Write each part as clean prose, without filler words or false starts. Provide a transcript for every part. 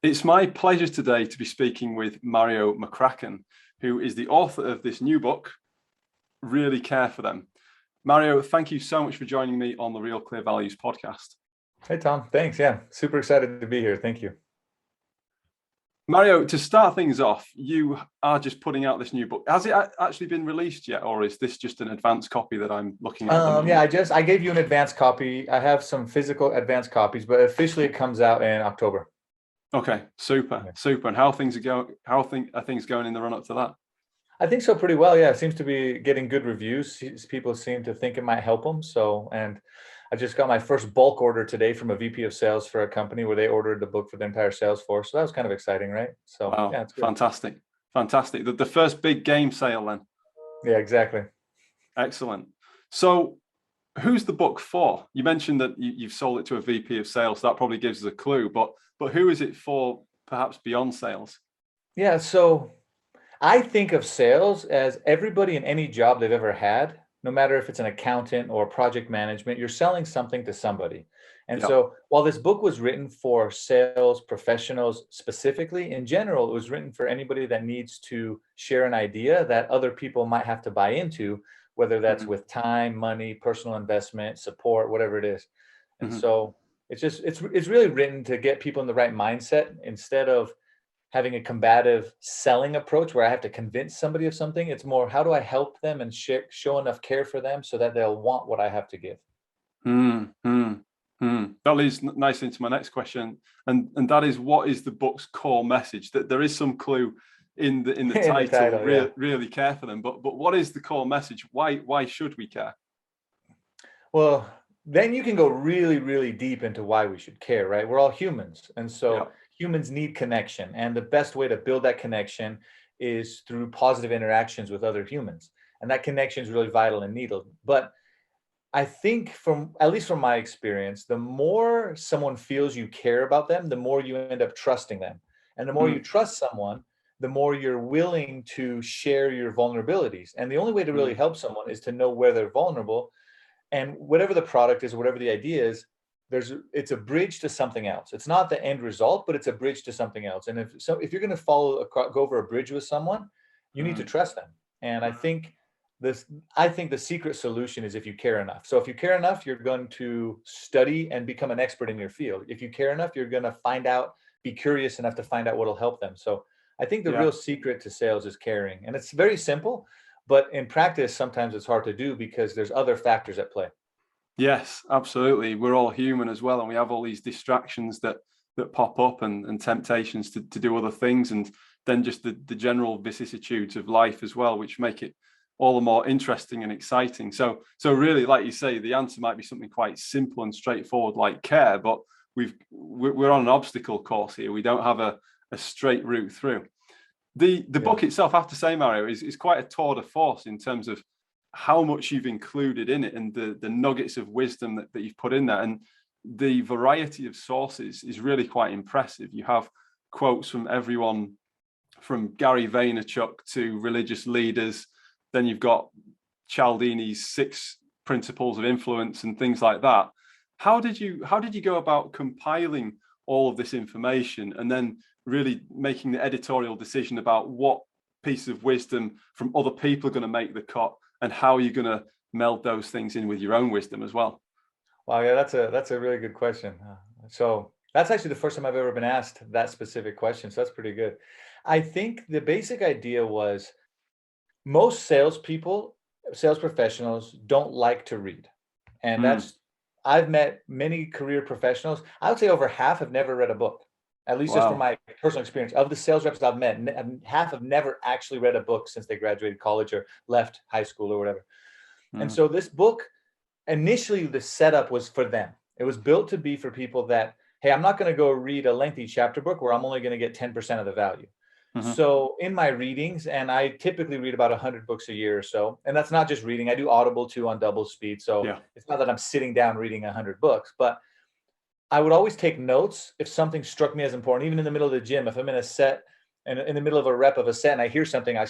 It's my pleasure today to be speaking with Mareo McCracken, who is the author of this new book, Really Care for Them. Mareo, thank you so much for joining me on the Real Clear Values podcast. Hey, Tom. Thanks. Yeah, super excited to be here. Thank you. Mareo, to start things off, you are just putting out this new book. Has it actually been released yet, or is this just an advanced copy that I'm looking at the moment? Yeah, I gave you an advanced copy. I have some physical advanced copies, but officially it comes out in October. Okay, super. And how things are going? How are things going in the run up to that? I think so, pretty well. Yeah, it seems to be getting good reviews. People seem to think it might help them. And I just got my first bulk order today from a VP of sales for a company where they ordered the book for the entire sales force. So that was kind of exciting, right? So wow, yeah, it's good. Fantastic. The first big game sale then. Yeah, exactly. Excellent. So who's the book for? You mentioned that you've sold it to a VP of sales. So that probably gives us a clue, but who is it for, perhaps beyond sales? Yeah, so I think of sales as everybody in any job they've ever had, no matter if it's an accountant or project management, you're selling something to somebody. And Yeah. so while this book was written for sales professionals specifically, in general, it was written for anybody that needs to share an idea that other people might have to buy into, whether that's with time, money, personal investment, support, whatever it is. And so it's really written to get people in the right mindset instead of having a combative selling approach where I have to convince somebody of something. It's more, how do I help them and show enough care for them so that they'll want what I have to give? That leads nicely into my next question, and that is, what is the book's core message? That there is some clue in the title, really care for them, but what is the core message? Why should we care? Well, then you can go really, really deep into why we should care, right? We're all humans, and so humans need connection, and the best way to build that connection is through positive interactions with other humans, and that connection is really vital and needed. But I think, at least from my experience, the more someone feels you care about them, the more you end up trusting them, and the more you trust someone, the more you're willing to share your vulnerabilities. And the only way to really help someone is to know where they're vulnerable, and whatever the product is, whatever the idea is, it's a bridge to something else. It's not the end result, but it's a bridge to something else. And if you're going to go over a bridge with someone, you need to trust them. And I think the secret solution is if you care enough. So if you care enough, you're going to study and become an expert in your field. If you care enough, you're going to be curious enough to find out what will help them. So I think the real secret to sales is caring. And it's very simple, but in practice, sometimes it's hard to do because there's other factors at play. Yes, absolutely. We're all human as well, and we have all these distractions that pop up and temptations to do other things, and then just the general vicissitudes of life as well, which make it all the more interesting and exciting. So really, like you say, the answer might be something quite simple and straightforward like care, but we're on an obstacle course here. We don't have a straight route through. The book itself, I have to say, Mario, is quite a tour de force in terms of how much you've included in it and the nuggets of wisdom that you've put in there. And the variety of sources is really quite impressive. You have quotes from everyone from Gary Vaynerchuk to religious leaders. Then you've got Cialdini's 6 principles of influence and things like that. How did you go about compiling all of this information and then really making the editorial decision about what piece of wisdom from other people are going to make the cut, and how are you going to meld those things in with your own wisdom as well? Wow, yeah, that's a really good question. So that's actually the first time I've ever been asked that specific question. So that's pretty good. I think the basic idea was most sales professionals don't like to read. And I've met many career professionals. I would say over half have never read a book, at least just from my personal experience. Of the sales reps I've met, half have never actually read a book since they graduated college or left high school or whatever. And so this book, initially the setup was for them. It was built to be for people that, hey, I'm not going to go read a lengthy chapter book where I'm only going to get 10% of the value. So in my readings, and I typically read about 100 books a year or so, and that's not just reading. I do Audible too on double speed. So it's not that I'm sitting down reading 100 books, but I would always take notes if something struck me as important, even in the middle of the gym. If I'm in a set and in the middle of a rep of a set and I hear something, I'll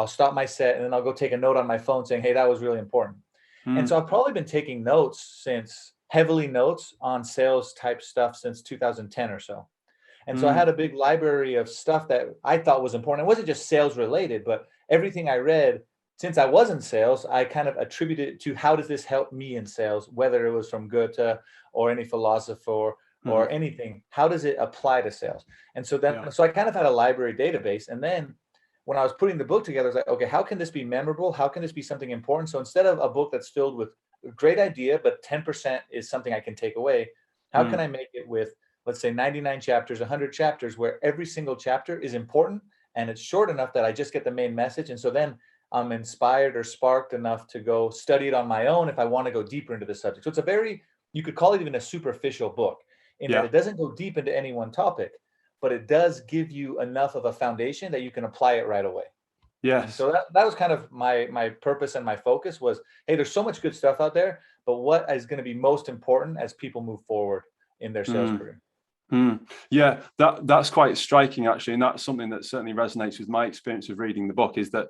stop my set and then I'll go take a note on my phone saying, hey, that was really important. And so I've probably been taking notes on sales type stuff since 2010 or so. And so I had a big library of stuff that I thought was important. It wasn't just sales related, but everything I read, since I was in sales, I kind of attributed it to how does this help me in sales, whether it was from Goethe or any philosopher or anything. How does it apply to sales? And so then, so I kind of had a library database. And then when I was putting the book together, I was like, okay, how can this be memorable? How can this be something important? So instead of a book that's filled with a great idea, but 10% is something I can take away, how can I make it with, let's say 99 chapters, 100 chapters, where every single chapter is important and it's short enough that I just get the main message. And so then I'm inspired or sparked enough to go study it on my own if I want to go deeper into the subject. So it's a very, you could call it even a superficial book in that it doesn't go deep into any one topic, but it does give you enough of a foundation that you can apply it right away. Yes. And so that was kind of my purpose and my focus was, hey, there's so much good stuff out there, but what is going to be most important as people move forward in their sales career? Yeah, that's quite striking, actually. And that's something that certainly resonates with my experience of reading the book, is that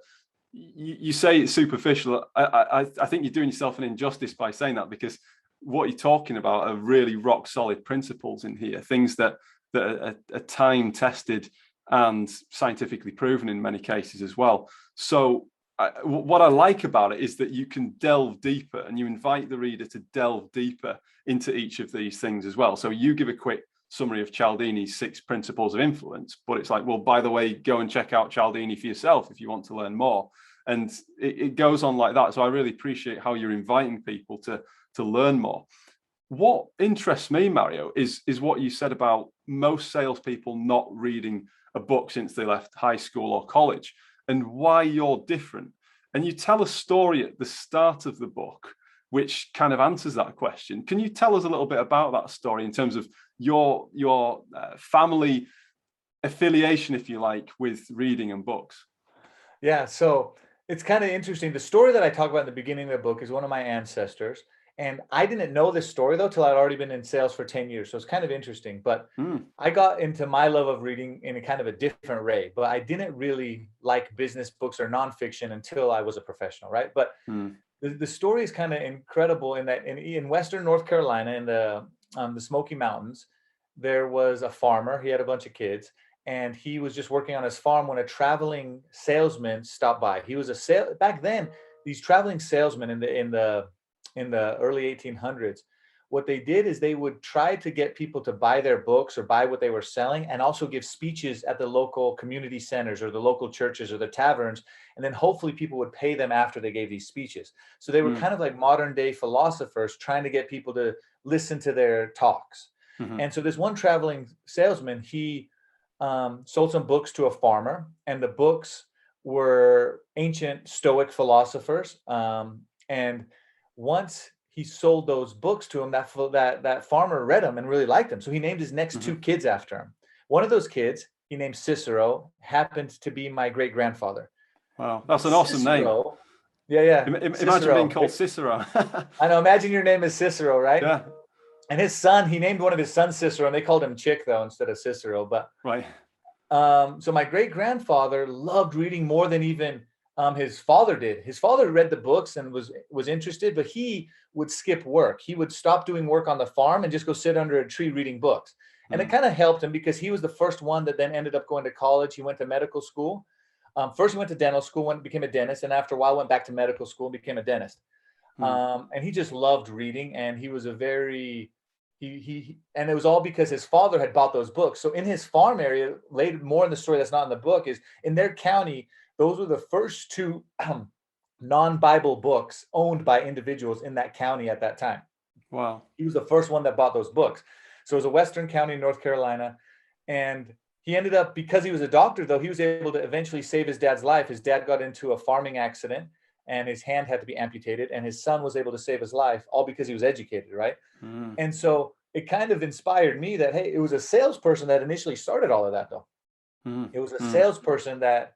you say it's superficial. I think you're doing yourself an injustice by saying that, because what you're talking about are really rock solid principles in here, things that are time tested and scientifically proven in many cases as well. So what I like about it is that you can delve deeper, and you invite the reader to delve deeper into each of these things as well. So you give a quick summary of Cialdini's 6 principles of influence, but it's like, well, by the way, go and check out Cialdini for yourself if you want to learn more. And it goes on like that. So I really appreciate how you're inviting people to learn more. What interests me, Mario, is what you said about most salespeople not reading a book since they left high school or college, and why you're different. And you tell a story at the start of the book which kind of answers that question. Can you tell us a little bit about that story in terms of your family affiliation, if you like, with reading and books? Yeah, so it's kind of interesting. The story that I talk about in the beginning of the book is one of my ancestors. And I didn't know this story, though, till I'd already been in sales for 10 years. So it's kind of interesting. But I got into my love of reading in a kind of a different way. But I didn't really like business books or nonfiction until I was a professional, right? But the story is kind of incredible in that in Western North Carolina, in the Smoky Mountains, there was a farmer. He had a bunch of kids. And he was just working on his farm when a traveling salesman stopped by. He was back then, these traveling salesmen in the early 1800s, what they did is they would try to get people to buy their books or buy what they were selling, and also give speeches at the local community centers or the local churches or the taverns. And then hopefully people would pay them after they gave these speeches. So they were kind of like modern day philosophers trying to get people to listen to their talks. And so this one traveling salesman, he sold some books to a farmer, and the books were ancient Stoic philosophers. And once he sold those books to him, that farmer read them and really liked them. So he named his next 2 kids after him. One of those kids he named Cicero, happened to be my great grandfather. Wow, that's an awesome name. Yeah. Imagine being called Cicero. I know. Imagine your name is Cicero, right? Yeah. And his son, he named one of his sons Cicero, and they called him Chick though instead of Cicero. But right. So my great grandfather loved reading more than even his father did. His father read the books and was interested, but he would skip work. He would stop doing work on the farm and just go sit under a tree reading books. And it kind of helped him because he was the first one that then ended up going to college. He went to medical school. First he went to dental school, became a dentist, and after a while went back to medical school and became a dentist. And he just loved reading, and he was a very and it was all because his father had bought those books. So in his farm area, later more in the story that's not in the book, is in their county, those were the first 2 non-Bible books owned by individuals in that county at that time. Wow. He was the first one that bought those books. So it was a Western county in North Carolina. And he ended up, because he was a doctor, though, he was able to eventually save his dad's life. His dad got into a farming accident and his hand had to be amputated, and his son was able to save his life, all because he was educated, right? And so it kind of inspired me that, hey, it was a salesperson that initially started all of that, though. It was a salesperson that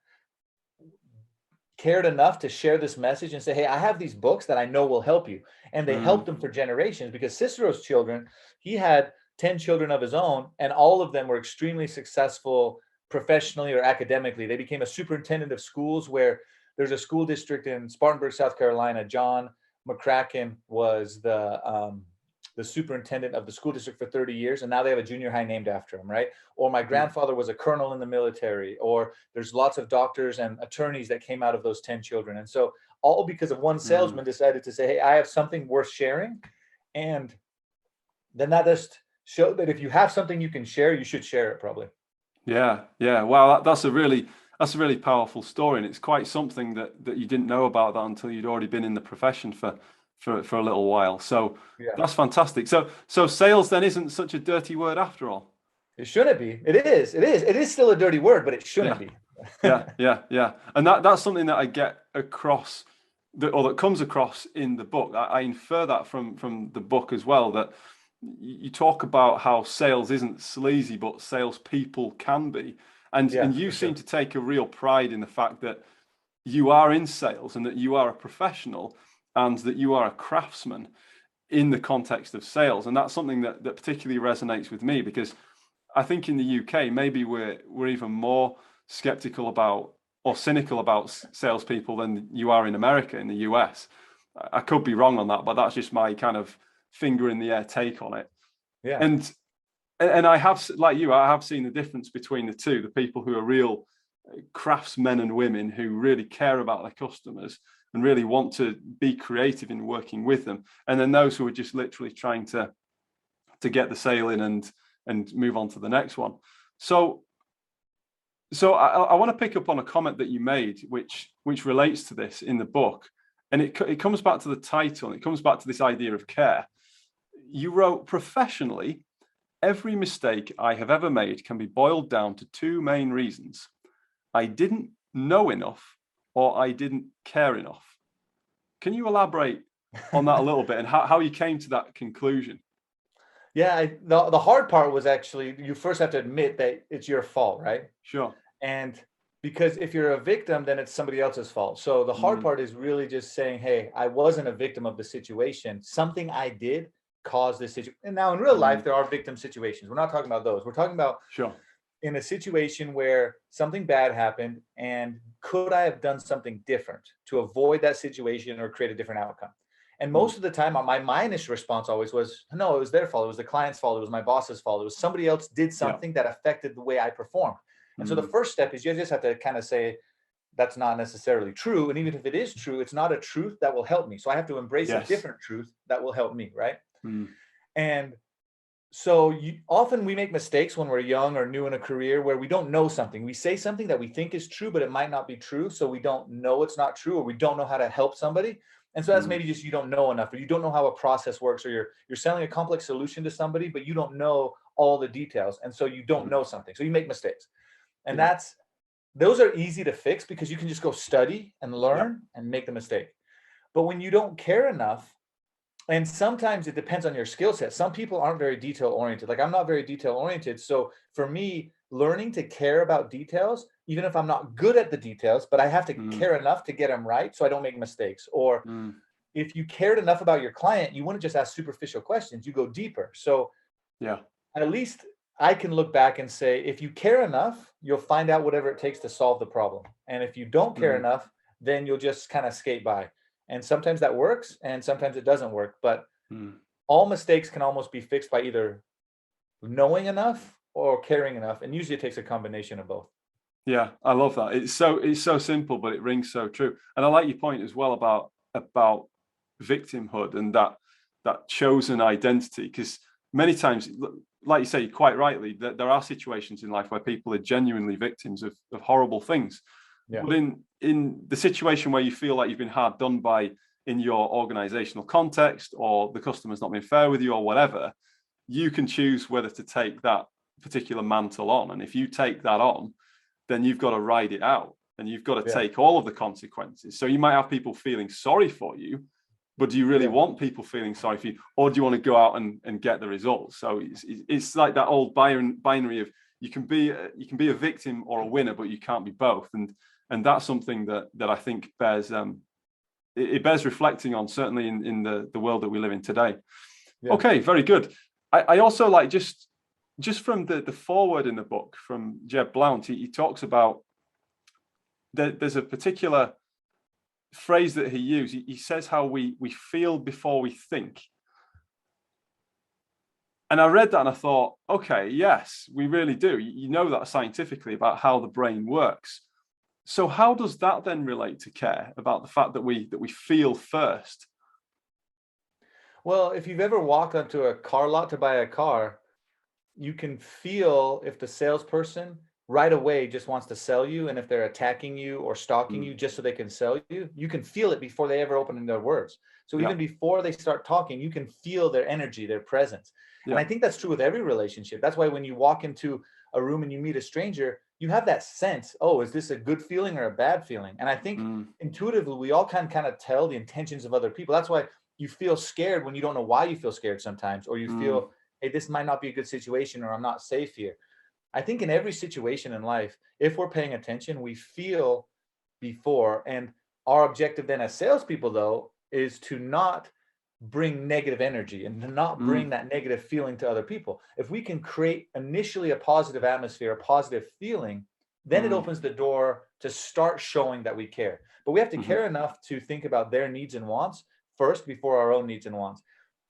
cared enough to share this message and say, hey, I have these books that I know will help you. And they helped him for generations, because Cicero's children, he had 10 children of his own, and all of them were extremely successful professionally or academically. They became a superintendent of schools, where there's a school district in Spartanburg, South Carolina. John McCracken was the the superintendent of the school district for 30 years, and now they have a junior high named after him, right? Or my grandfather was a colonel in the military, or there's lots of doctors and attorneys that came out of those 10 children. And so all because of one salesman decided to say, hey, I have something worth sharing. And then that just showed that if you have something you can share, you should share it probably. Yeah, yeah. Wow, that's a really powerful story, and it's quite something that you didn't know about that until you'd already been in the profession for a little while. So Yeah. that's fantastic. So sales then isn't such a dirty word after all. It shouldn't be. It is. It is. It is still a dirty word, but it shouldn't be. Yeah. And that's something that I get across, that comes across in the book. I infer that from the book as well, that you talk about how sales isn't sleazy, but salespeople can be. And you seem to take a real pride in the fact that you are in sales and that you are a professional and that you are a craftsman in the context of sales. And that's something that particularly resonates with me, because I think in the UK, maybe we're even more skeptical about or cynical about salespeople than you are in America, in the US. I could be wrong on that, but that's just my kind of finger in the air take on it. Yeah. And I have, like you, I have seen the difference between the two, the people who are real craftsmen and women who really care about their customers and really want to be creative in working with them, and then those who are just literally trying to get the sale in and move on to the next one. So I want to pick up on a comment that you made, which relates to this in the book, and it comes back to the title, and it comes back to this idea of care. You wrote, professionally, every mistake I have ever made can be boiled down to two main reasons: I didn't know enough, or I didn't care enough. Can you elaborate on that a little bit and how you came to that conclusion? Yeah, the hard part was actually, you first have to admit that it's your fault, right? Sure. And because if you're a victim, then it's somebody else's fault. So the hard part is really just saying, hey, I wasn't a victim of the situation. Something I did caused this situation. And now in real life, there are victim situations. We're not talking about those. We're talking about in a situation where something bad happened, and could I have done something different to avoid that situation or create a different outcome? And most of the time, my initial response always was, no, it was their fault. It was the client's fault. It was my boss's fault. It was somebody else did something that affected the way I performed. And so the first step is you just have to kind of say, that's not necessarily true. And even if it is true, it's not a truth that will help me. So I have to embrace a different truth that will help me, right? And so often we make mistakes when we're young or new in a career where we don't know something. We say something that we think is true, but it might not be true. So we don't know it's not true, or we don't know how to help somebody. And so that's maybe just you don't know enough, or you don't know how a process works, or you're selling a complex solution to somebody, but you don't know all the details. And so you don't know something. So you make mistakes. And those are easy to fix because you can just go study and learn and make the mistake. But when you don't care enough, and sometimes it depends on your skill set. Some people aren't very detail oriented. Like, I'm not very detail oriented. So for me, learning to care about details, even if I'm not good at the details, but I have to care enough to get them right so I don't make mistakes. Or if you cared enough about your client, you wouldn't just ask superficial questions, you go deeper. So at least I can look back and say, if you care enough, you'll find out whatever it takes to solve the problem. And if you don't care enough, then you'll just kind of skate by. And sometimes that works and sometimes it doesn't work. But all mistakes can almost be fixed by either knowing enough or caring enough. And usually it takes a combination of both. Yeah, I love that. It's so simple, but it rings so true. And I like your point as well about victimhood and that chosen identity, because many times, like you say, quite rightly, that there are situations in life where people are genuinely victims of horrible things. But in the situation where you feel like you've been hard done by in your organizational context, or the customer's not been fair with you or whatever, you can choose whether to take that particular mantle on. And if you take that on, then you've got to ride it out and you've got to take all of the consequences. So you might have people feeling sorry for you, but do you really want people feeling sorry for you, or do you want to go out and get the results? So it's like that old binary of you can be a victim or a winner, but you can't be both. And that's something that I think bears reflecting on, certainly in the world that we live in today. Okay, very good. I also like just from the foreword in the book from Jeb Blount, he talks about there's a particular phrase that he used. He says how we feel before we think. And I read that and I thought, okay, yes, we really do. You know that scientifically about how the brain works. So how does that then relate to care, about the fact that we feel first? Well, if you've ever walked onto a car lot to buy a car, you can feel if the salesperson right away just wants to sell you, and if they're attacking you or stalking Mm, you just so they can sell you, you can feel it before they ever open their words. So yeah, even before they start talking, you can feel their energy, their presence. And yeah. I think that's true with every relationship. That's why when you walk into a room and you meet a stranger, you have that sense, oh, is this a good feeling or a bad feeling? And I think Mm, intuitively we all can kind of tell the intentions of other people. That's why you feel scared when you don't know why you feel scared sometimes, or you mm, feel, hey, this might not be a good situation, or I'm not safe here. I think in every situation in life, if we're paying attention, we feel before. And our objective then as salespeople, though, is to not bring negative energy and to not mm, bring that negative feeling to other people. If we can create initially a positive atmosphere, a positive feeling, then it mm, opens the door to start showing that we care. But we have to mhm. care enough to think about their needs and wants first before our own needs and wants.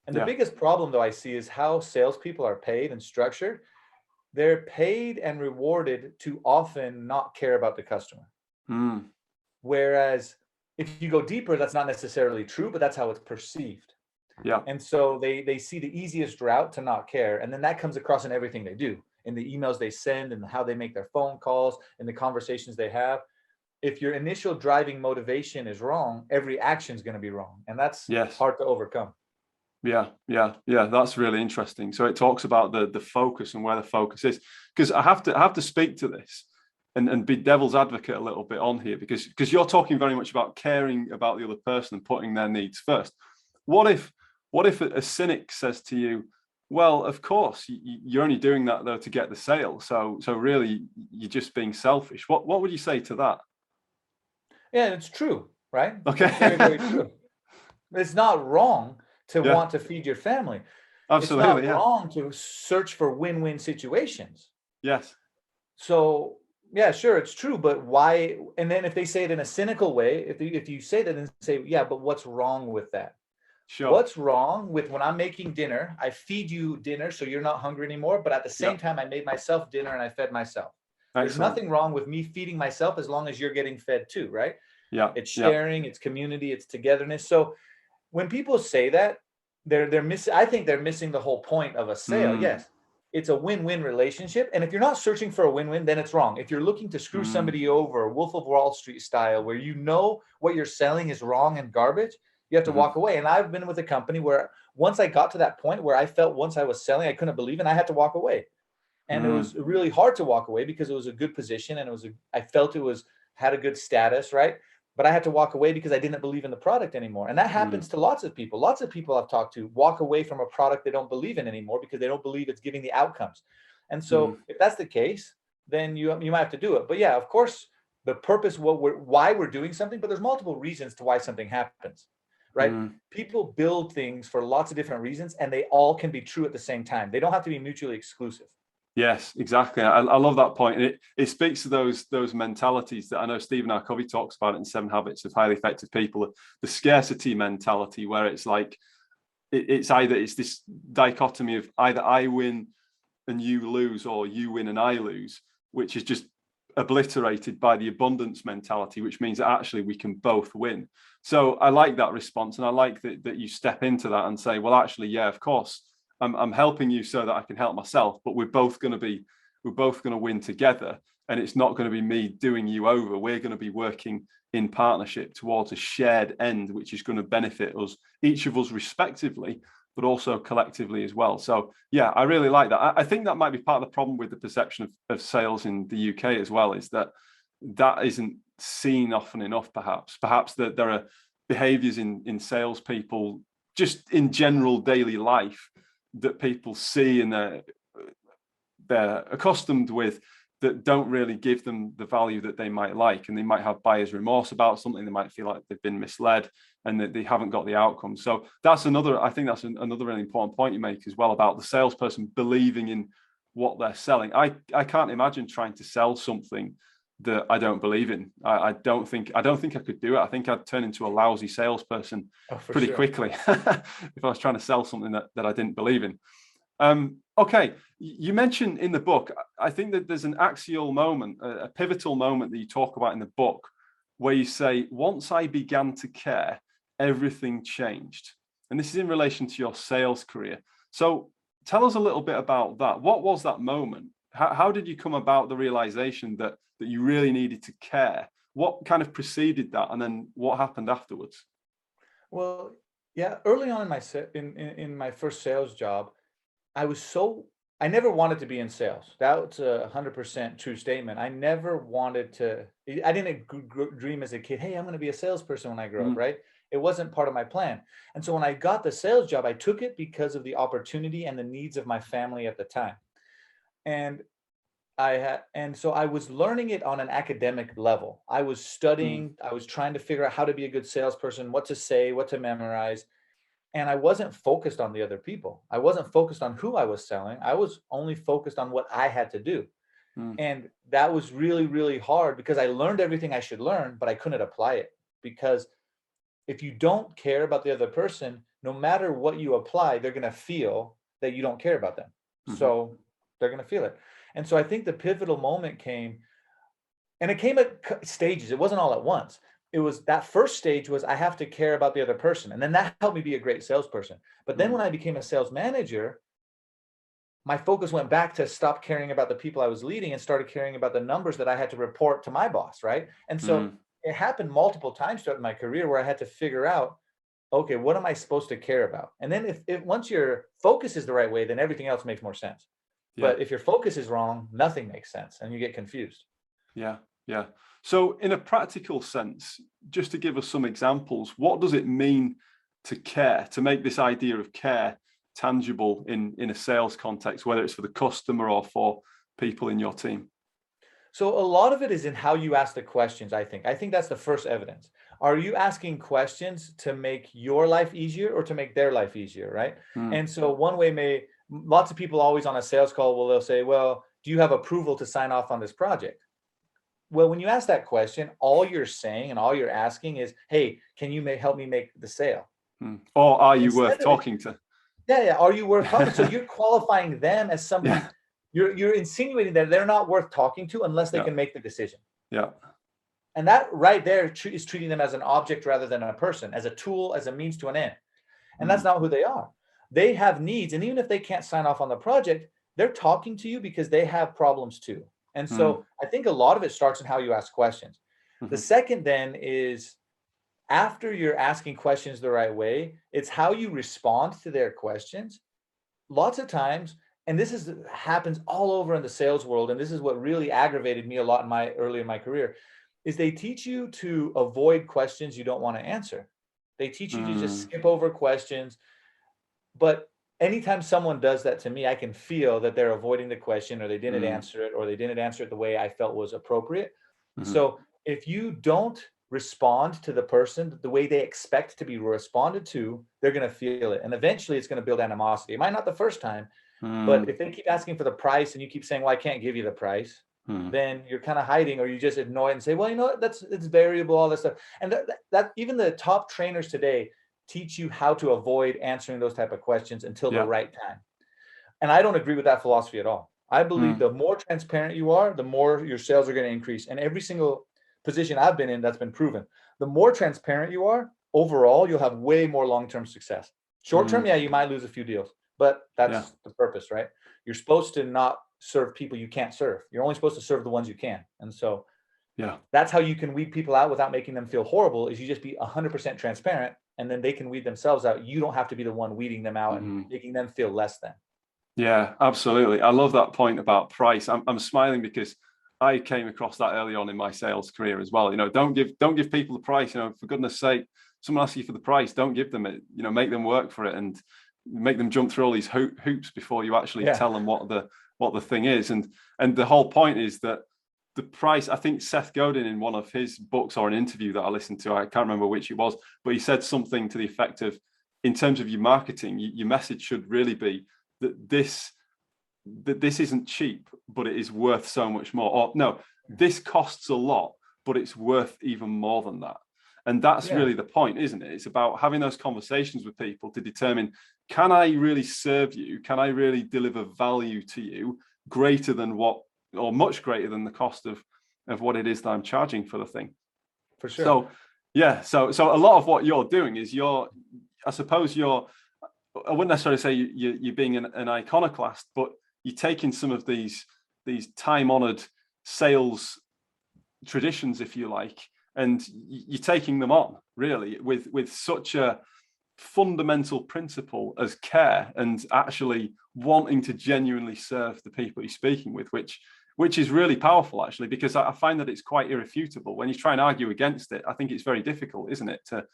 And the Yeah. biggest problem, though, I see is how salespeople are paid and structured. They're paid and rewarded to often not care about the customer. Mm, Whereas if you go deeper, that's not necessarily true, but that's how it's perceived. yeah. And so they see the easiest route to not care. And then that comes across in everything they do, in the emails they send, and how they make their phone calls, and the conversations they have. If your initial driving motivation is wrong, every action is going to be wrong. And that's Yes. hard to overcome. Yeah, yeah, yeah. That's really interesting. So it talks about the focus and where the focus is. Because I have to speak to this and be devil's advocate a little bit on here, because you're talking very much about caring about the other person and putting their needs first. What if a cynic says to you, well, of course, you're only doing that though to get the sale. So really you're just being selfish. What would you say to that? Yeah, it's true, right? It's very, Okay. very true. It's not wrong to Yeah, want to feed your family. It's not absolutely. Yeah. wrong to search for win-win situations. Yes. So yeah, sure, it's true, but why? And then if they say it in a cynical way, if you say that and say, yeah, but what's wrong with that? Sure. What's wrong with when I'm making dinner, I feed you dinner so you're not hungry anymore, but at the Yeah. same time, I made myself dinner and I fed myself. There's Excellent. nothing wrong with me feeding myself as long as you're getting fed too, right? Yeah. It's Yeah. sharing, it's community, it's togetherness. So when people say that, they're missing. I think they're missing the whole point of a sale. Mm, Yes, it's a win-win relationship, and if you're not searching for a win-win, then it's wrong. If you're looking to screw mm, somebody over, Wolf of Wall Street style, where you know what you're selling is wrong and garbage, you have to mhm, walk away. And I've been with a company where once I got to that point where I felt once I was selling, I couldn't believe it, and I had to walk away. And it mm, was really hard to walk away because it was a good position and I felt it was had a good status, right? But I had to walk away because I didn't believe in the product anymore. And that mm, happens to lots of people. Lots of people I've talked to walk away from a product they don't believe in anymore because they don't believe it's giving the outcomes. And so mm, if that's the case, then you might have to do it. But yeah, of course, the purpose, why we're doing something, but there's multiple reasons to why something happens, right? mm. People build things for lots of different reasons, and they all can be true at the same time. They don't have to be mutually exclusive. Yes, exactly. I love that point. And it speaks to those mentalities that I know Stephen R. Covey talks about it in Seven Habits of Highly Effective People, the scarcity mentality, where it's like it's this dichotomy of either I win and you lose, or you win and I lose, which is just obliterated by the abundance mentality, which means that actually we can both win. So I like that response, and I like that you step into that and say, well, actually, yeah, of course, I'm helping you so that I can help myself, but we're both going to win together, and it's not going to be me doing you over. We're going to be working in partnership towards a shared end, which is going to benefit us, each of us respectively, but also collectively as well. So yeah, I really like that. I think that might be part of the problem with the perception of sales in the UK as well, is that isn't seen often enough, perhaps that there are behaviors in salespeople, just in general daily life, that people see and they're accustomed with, that don't really give them the value that they might like, and they might have buyer's remorse about something. They might feel like they've been misled and that they haven't got the outcome. So I think that's another really important point you make as well, about the salesperson believing in what they're selling. I can't imagine trying to sell something that I don't believe in. I don't think I could do it. I think I'd turn into a lousy salesperson Oh, for pretty sure. quickly if I was trying to sell something that I didn't believe in. Okay, you mentioned in the book, I think that there's an axial moment, a pivotal moment that you talk about in the book, where you say, once I began to care, everything changed. And this is in relation to your sales career. So tell us a little bit about that. What was that moment? How did you come about the realization that you really needed to care? What kind of preceded that? And then what happened afterwards? Well, yeah, early on in my first sales job, I never wanted to be in sales. That's 100% true statement. I never wanted to. I didn't dream as a kid, hey, I'm going to be a salesperson when I grow up, right? It wasn't part of my plan. And so when I got the sales job, I took it because of the opportunity and the needs of my family at the time. And so I was learning it on an academic level. I was studying, I was trying to figure out how to be a good salesperson, what to say, what to memorize. And I wasn't focused on the other people. I wasn't focused on who I was selling. I was only focused on what I had to do. And that was really, really hard because I learned everything I should learn, but I couldn't apply it. Because if you don't care about the other person, no matter what you apply, they're going to feel that you don't care about them. So they're going to feel it. And so I think the pivotal moment came, and it came at stages. It wasn't all at once. It was that first stage was I have to care about the other person. And then that helped me be a great salesperson. But then when I became a sales manager, my focus went back to stop caring about the people I was leading and started caring about the numbers that I had to report to my boss, right? And so it happened multiple times throughout my career where I had to figure out, okay, what am I supposed to care about? And then if once your focus is the right way, then everything else makes more sense. But if your focus is wrong, nothing makes sense and you get confused. Yeah. Yeah. So in a practical sense, just to give us some examples, what does it mean to care, to make this idea of care tangible in a sales context, whether it's for the customer or for people in your team? So a lot of it is in how you ask the questions, I think. I think that's the first evidence. Are you asking questions to make your life easier or to make their life easier, right? And so one way lots of people always on a sales call, they'll say, well, do you have approval to sign off on this project? Well, when you ask that question, all you're saying and all you're asking is, hey, can you help me make the sale? Or are you Instead worth of it, talking to? yeah. Are you worth talking? So you're qualifying them as somebody, you're insinuating that they're not worth talking to unless they can make the decision. Yeah. And that right there is treating them as an object rather than a person, as a tool, as a means to an end. And that's not who they are. They have needs. And even if they can't sign off on the project, they're talking to you because they have problems too. And so I think a lot of it starts in how you ask questions. The second then is after you're asking questions the right way, it's how you respond to their questions. Lots of times, and happens all over in the sales world, and this is what really aggravated me a lot early in my career, is they teach you to avoid questions you don't want to answer. They teach you to just skip over questions. But anytime someone does that to me, I can feel that they're avoiding the question or they didn't answer it or they didn't answer it the way I felt was appropriate. So if you don't respond to the person the way they expect to be responded to, they're going to feel it. And eventually it's going to build animosity. It might not the first time, but if they keep asking for the price and you keep saying, well, I can't give you the price, then you're kind of hiding, or you just ignore it and say, well, you know what, it's variable, all this stuff. And that even the top trainers today teach you how to avoid answering those type of questions until the right time. And I don't agree with that philosophy at all. I believe the more transparent you are, the more your sales are going to increase. And every single position I've been in, that's been proven. The more transparent you are, overall, you'll have way more long-term success. Short-term, yeah, you might lose a few deals, but that's the purpose, right? You're supposed to not serve people you can't serve. You're only supposed to serve the ones you can. And so that's how you can weed people out without making them feel horrible, is you just be 100% transparent, and then they can weed themselves out. You don't have to be the one weeding them out and making them feel less than. Yeah, absolutely. I love that point about price. I'm smiling because I came across that early on in my sales career as well. You know, don't give people the price. You know, for goodness sake, someone asks you for the price, don't give them it. You know, make them work for it and make them jump through all these hoops before you actually tell them what the thing is. And the whole point is that the price, I think Seth Godin in one of his books or an interview that I listened to, I can't remember which it was, but he said something to the effect of, in terms of your marketing, your message should really be that this isn't cheap, but it is worth so much more. Or no, this costs a lot, but it's worth even more than that. And that's Yeah, really the point, isn't it? It's about having those conversations with people to determine, can I really serve you? Can I really deliver value to you greater than what, or much greater than the cost of what it is that I'm charging for the thing? for sure. So yeah, so a lot of what you're doing is I suppose I wouldn't necessarily say you're being an iconoclast, but you're taking some of these time-honored sales traditions, if you like, and you're taking them on really with such a fundamental principle as care and actually wanting to genuinely serve the people you're speaking with, which is really powerful actually, because I find that it's quite irrefutable. When you try and argue against it, I think it's very difficult, isn't it, to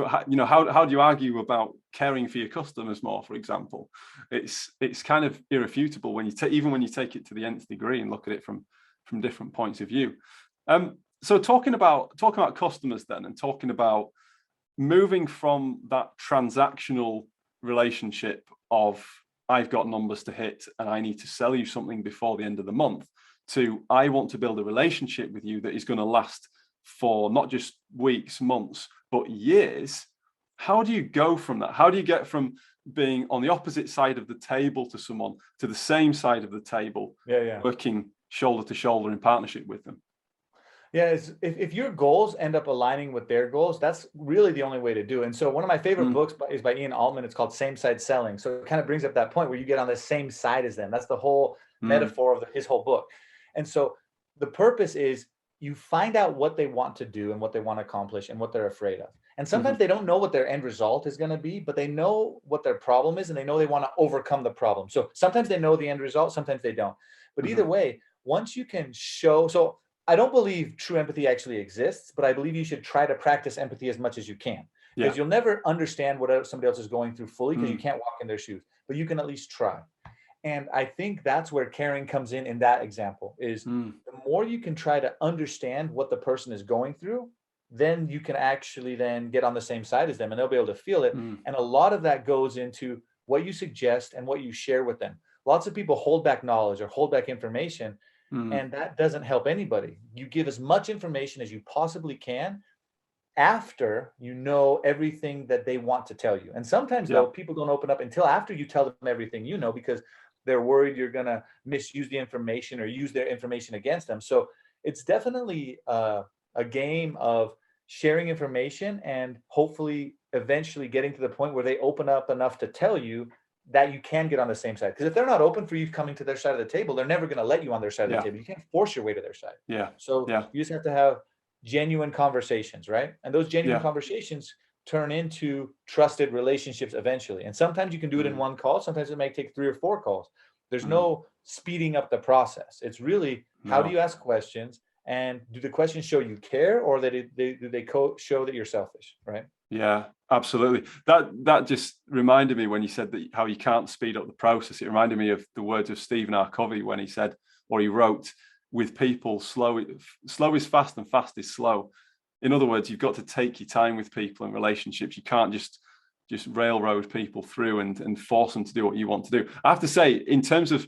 how do you argue about caring for your customers more, for example? It's kind of irrefutable when even when you take it to the nth degree and look at it from different points of view. So talking about customers then, and talking about moving from that transactional relationship of I've got numbers to hit and I need to sell you something before the end of the month, to I want to build a relationship with you that is going to last for not just weeks, months, but years. How do you go from that? How do you get from being on the opposite side of the table to someone to the same side of the table, working shoulder to shoulder in partnership with them? Yeah, if your goals end up aligning with their goals, that's really the only way to do it. And so one of my favorite books is by Ian Altman. It's called Same Side Selling. So it kind of brings up that point where you get on the same side as them. That's the whole metaphor of his whole book. And so the purpose is you find out what they want to do and what they want to accomplish and what they're afraid of. And sometimes they don't know what their end result is going to be, but they know what their problem is and they know they want to overcome the problem. So sometimes they know the end result, sometimes they don't. But either way, once you can show, so I don't believe true empathy actually exists, but I believe you should try to practice empathy as much as you can, because you'll never understand what somebody else is going through fully, because you can't walk in their shoes, but you can at least try. And I think that's where caring comes in that example is the more you can try to understand what the person is going through, then you can actually then get on the same side as them and they'll be able to feel it. And a lot of that goes into what you suggest and what you share with them. Lots of people hold back knowledge or hold back information, and that doesn't help anybody. You give as much information as you possibly can after you know everything that they want to tell you. And sometimes though, people don't open up until after you tell them everything you know, because they're worried you're going to misuse the information or use their information against them. So it's definitely a game of sharing information and hopefully eventually getting to the point where they open up enough to tell you that you can get on the same side. Because if they're not open for you coming to their side of the table, they're never going to let you on their side of the table. You can't force your way to their side. So you just have to have genuine conversations, right? And those genuine conversations turn into trusted relationships eventually. And sometimes you can do it in one call. Sometimes it may take 3 or 4 calls. There's no speeding up the process. It's really how do you ask questions, and do the questions show you care, or do they show that you're selfish, right? Yeah, absolutely. That just reminded me when you said that how you can't speed up the process. It reminded me of the words of Stephen R. Covey when he said, or he wrote, with people, slow is fast and fast is slow. In other words, you've got to take your time with people and relationships. You can't just railroad people through and force them to do what you want to do. I have to say, in terms of,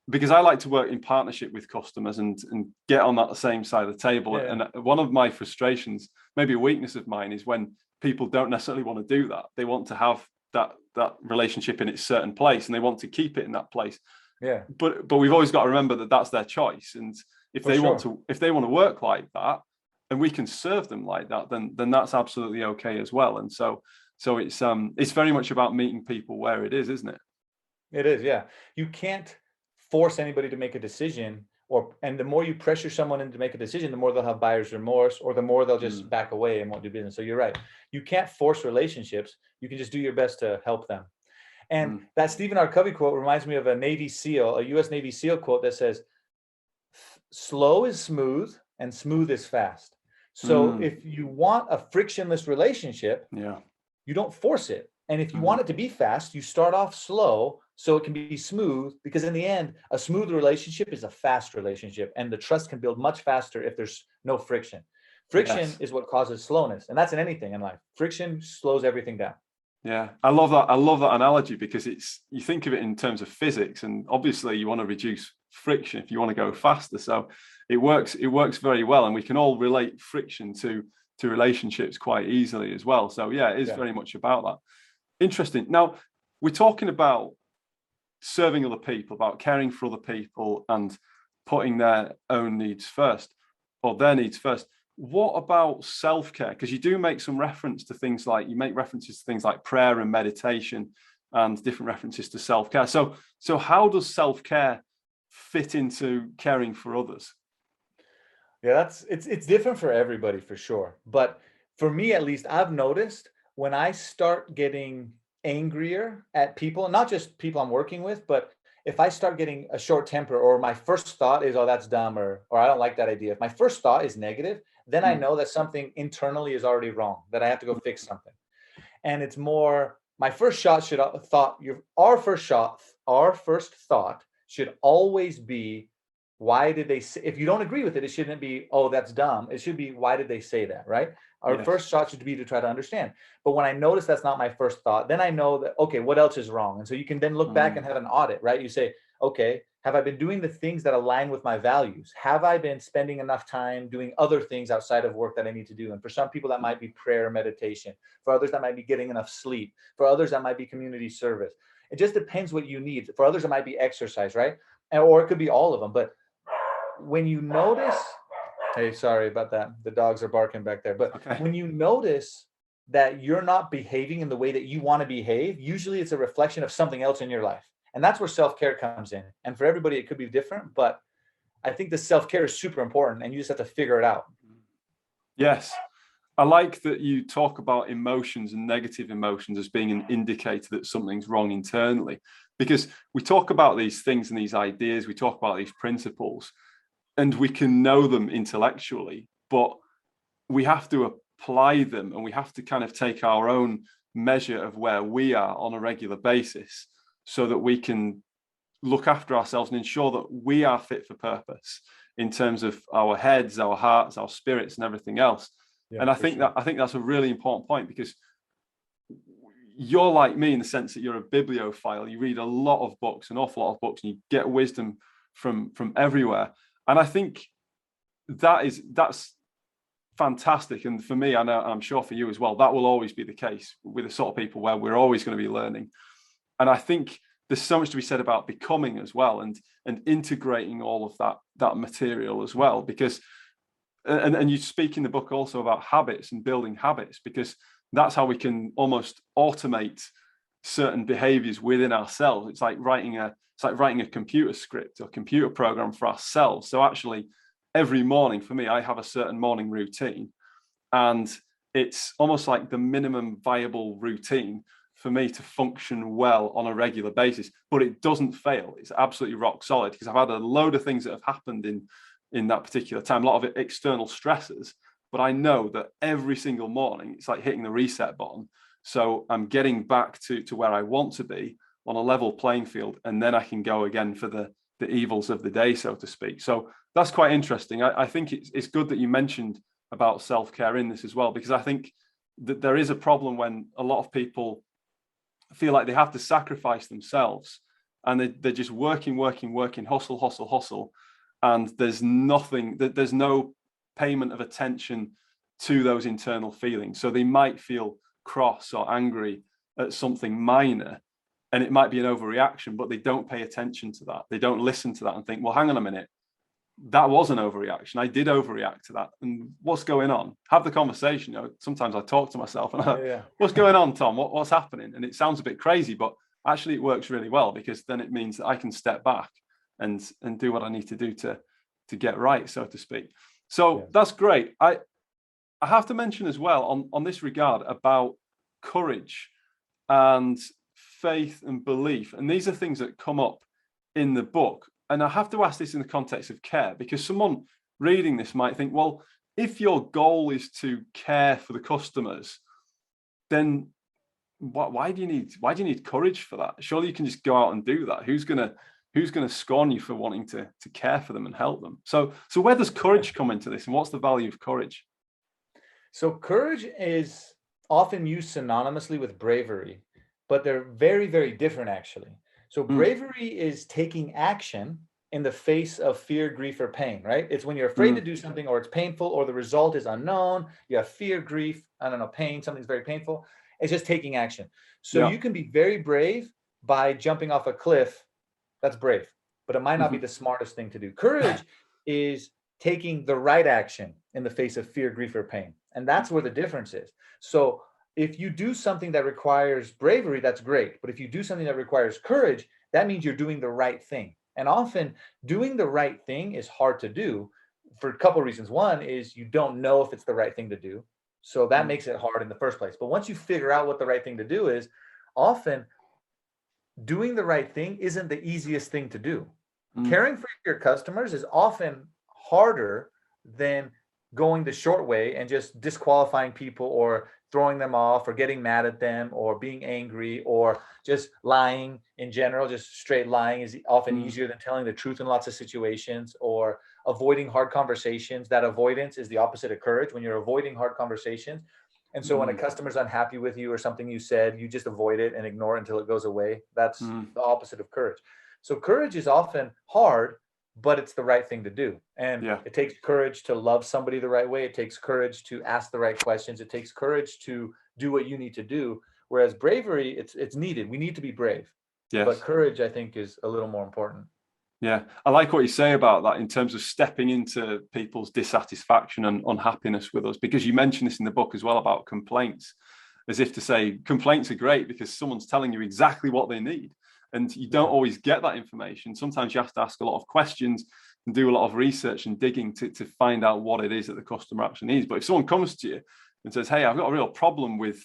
because I like to work in partnership with customers and get on that same side of the table. And one of my frustrations, maybe a weakness of mine, is when people don't necessarily want to do that. They want to have that relationship in its certain place and they want to keep it in that place. But we've always got to remember that that's their choice. And if they want to work like that, and we can serve them like that, then that's absolutely okay as well. And so it's very much about meeting people where it is, isn't it? It is, yeah. You can't force anybody to make a decision, and the more you pressure someone into make a decision, the more they'll have buyer's remorse, or the more they'll just back away and won't do business. So you're right. You can't force relationships. You can just do your best to help them. And that Stephen R. Covey quote reminds me of a Navy SEAL, a U.S. Navy SEAL quote that says, "Slow is smooth and smooth is fast." So if you want a frictionless relationship, you don't force it. And if you want it to be fast, you start off slow so it can be smooth, because in the end, a smooth relationship is a fast relationship, and the trust can build much faster if there's no friction. Friction is what causes slowness, and that's in anything in life. Friction slows everything down. Yeah, I love that. I love that analogy, because you think of it in terms of physics, and obviously you want to reduce friction if you want to go faster. So it works very well, and we can all relate friction to relationships quite easily as well. So yeah, it is very much about that. Interesting. Now, we're talking about serving other people, about caring for other people and putting their own needs first, or their needs first. What about self-care? Because you do make some reference to things like, you make references to things like prayer and meditation and different references to self-care. So how does self-care fit into caring for others? Yeah, it's different for everybody for sure. But for me, at least, I've noticed when I start getting angrier at people, not just people I'm working with, but if I start getting a short temper, or my first thought is, oh, that's dumb, or I don't like that idea. If my first thought is negative, then I know that something internally is already wrong, that I have to go fix something. And it's more, my first shot should thought your our first thought should always be, why did they say, if you don't agree with it, it shouldn't be, oh, that's dumb. It should be, why did they say that, right? Our first shot should be to try to understand. But when I notice that's not my first thought, then I know that, okay, what else is wrong? And so you can then look back and have an audit, right? You say, okay, have I been doing the things that align with my values? Have I been spending enough time doing other things outside of work that I need to do? And for some people, that might be prayer, meditation. For others, that might be getting enough sleep. For others, that might be community service. It just depends what you need. For others, it might be exercise, right? Or it could be all of them. But when you notice, hey, sorry about that. The dogs are barking back there. But when you notice that you're not behaving in the way that you want to behave, usually it's a reflection of something else in your life. And that's where self-care comes in. And for everybody, it could be different, but I think the self-care is super important and you just have to figure it out. Yes. I like that you talk about emotions and negative emotions as being an indicator that something's wrong internally, because we talk about these things and these ideas, we talk about these principles, and we can know them intellectually, but we have to apply them and we have to kind of take our own measure of where we are on a regular basis so that we can look after ourselves and ensure that we are fit for purpose in terms of our heads, our hearts, our spirits, and everything else. And I think that's a really important point, because you're like me in the sense that you're a bibliophile. You read a lot of books, an awful lot of books, and you get wisdom from everywhere. And I think that's fantastic. And for me, I know, and I'm sure for you as well, that will always be the case with the sort of people where we're always going to be learning. And I think there's so much to be said about becoming as well, and integrating all of that material as well, because and you speak in the book also about habits and building habits, because that's how we can almost automate certain behaviors within ourselves. It's like writing a computer script or computer program for ourselves. So actually every morning for me, I have a certain morning routine, and it's almost like the minimum viable routine for me to function well on a regular basis, but it doesn't fail. It's absolutely rock solid, because I've had a load of things that have happened in that particular time, a lot of it external stresses, but I know that every single morning it's like hitting the reset button. So I'm getting back to where I want to be on a level playing field, and then I can go again for the evils of the day, so to speak. So that's quite interesting. I think it's good that you mentioned about self-care in this as well, because I think that there is a problem when a lot of people feel like they have to sacrifice themselves, and they're just working, hustle, and there's no payment of attention to those internal feelings. So they might feel cross or angry at something minor, and it might be an overreaction, but they don't pay attention to that. They don't listen to that and think, well, hang on a minute, that was an overreaction. I did overreact to that. And what's going on? Have the conversation. Sometimes I talk to myself and what's going on, Tom? What's happening? And it sounds a bit crazy, but actually it works really well, because then it means that I can step back and do what I need to do to get right, so to speak. So that's great. I have to mention as well on this regard about courage and faith and belief. And these are things that come up in the book. And I have to ask this in the context of care, because someone reading this might think, well, if your goal is to care for the customers, then why do you need courage for that? Surely you can just go out and do that. Who's gonna scorn you for wanting to care for them and help them? So where does courage come into this, and what's the value of courage? So courage is often used synonymously with bravery, but they're very, very different actually. So bravery is taking action in the face of fear, grief, or pain, right? It's when you're afraid to do something, or it's painful, or the result is unknown. You have fear, grief, I don't know, pain, something's very painful. It's just taking action. So Yeah. you can be very brave by jumping off a cliff. That's brave, but it might not be the smartest thing to do. Courage is taking the right action in the face of fear, grief, or pain. And that's where the difference is. So if you do something that requires bravery, that's great. But if you do something that requires courage, that means you're doing the right thing. And often doing the right thing is hard to do for a couple of reasons. One is you don't know if it's the right thing to do. So that makes it hard in the first place. But once you figure out what the right thing to do is, often doing the right thing isn't the easiest thing to do. Caring for your customers is often harder than going the short way and just disqualifying people or throwing them off or getting mad at them or being angry or just lying in general. Just straight lying is often easier than telling the truth in lots of situations, or avoiding hard conversations. That avoidance is the opposite of courage, when you're avoiding hard conversations. And so when a customer's unhappy with you or something you said, you just avoid it and ignore it until it goes away. That's the opposite of courage. So courage is often hard, but it's the right thing to do. And it takes courage to love somebody the right way. It takes courage to ask the right questions. It takes courage to do what you need to do. Whereas bravery, it's needed. We need to be brave. Yes. But courage, I think, is a little more important. Yeah, I like what you say about that in terms of stepping into people's dissatisfaction and unhappiness with us, because you mentioned this in the book as well about complaints, as if to say complaints are great because someone's telling you exactly what they need. And you don't always get that information. Sometimes you have to ask a lot of questions and do a lot of research and digging to find out what it is that the customer actually needs. But if someone comes to you and says, hey, I've got a real problem with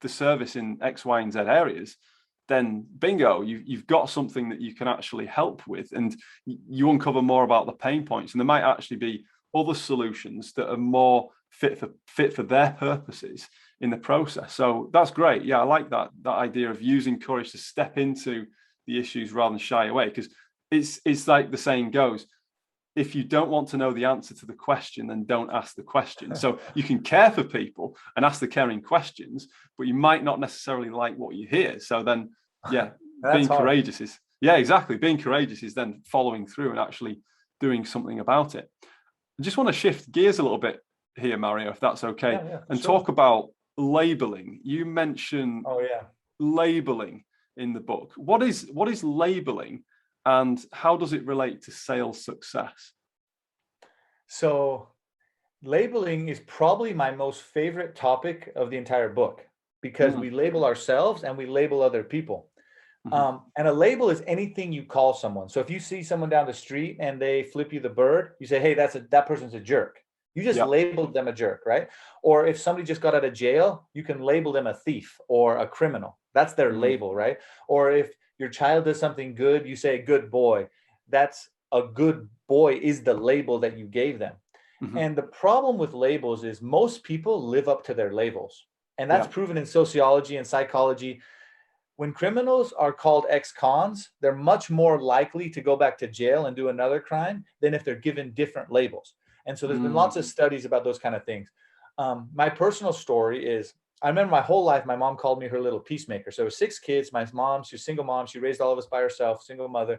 the service in X, Y, and Z areas, then bingo, you've got something that you can actually help with, and you uncover more about the pain points. And there might actually be other solutions that are more fit for their purposes in the process. So that's great. Yeah, I like that idea of using courage to step into the issues rather than shy away, because it's like the saying goes, if you don't want to know the answer to the question, then don't ask the question. So you can care for people and ask the caring questions, but you might not necessarily like what you hear. So then, yeah, being courageous is, exactly. Being courageous is then following through and actually doing something about it. I just want to shift gears a little bit here, Mario, if that's okay, and talk about labeling. You mentioned labeling in the book. What is labeling? And how does it relate to sales success? So labeling is probably my most favorite topic of the entire book, because we label ourselves and we label other people. And a label is anything you call someone. So if you see someone down the street and they flip you the bird, you say, hey, that person's a jerk. You just labeled them a jerk, right? Or if somebody just got out of jail, you can label them a thief or a criminal. That's their label, right? Or if your child does something good, you say good boy. That's a good boy is the label that you gave them. And the problem with labels is most people live up to their labels. And that's proven in sociology and psychology. When criminals are called ex-cons, they're much more likely to go back to jail and do another crime than if they're given different labels. And so there's been lots of studies about those kind of things. My personal story is, I remember my whole life, my mom called me her little peacemaker. So it was 6 kids. My mom, she's a single mom. She raised all of us by herself, single mother.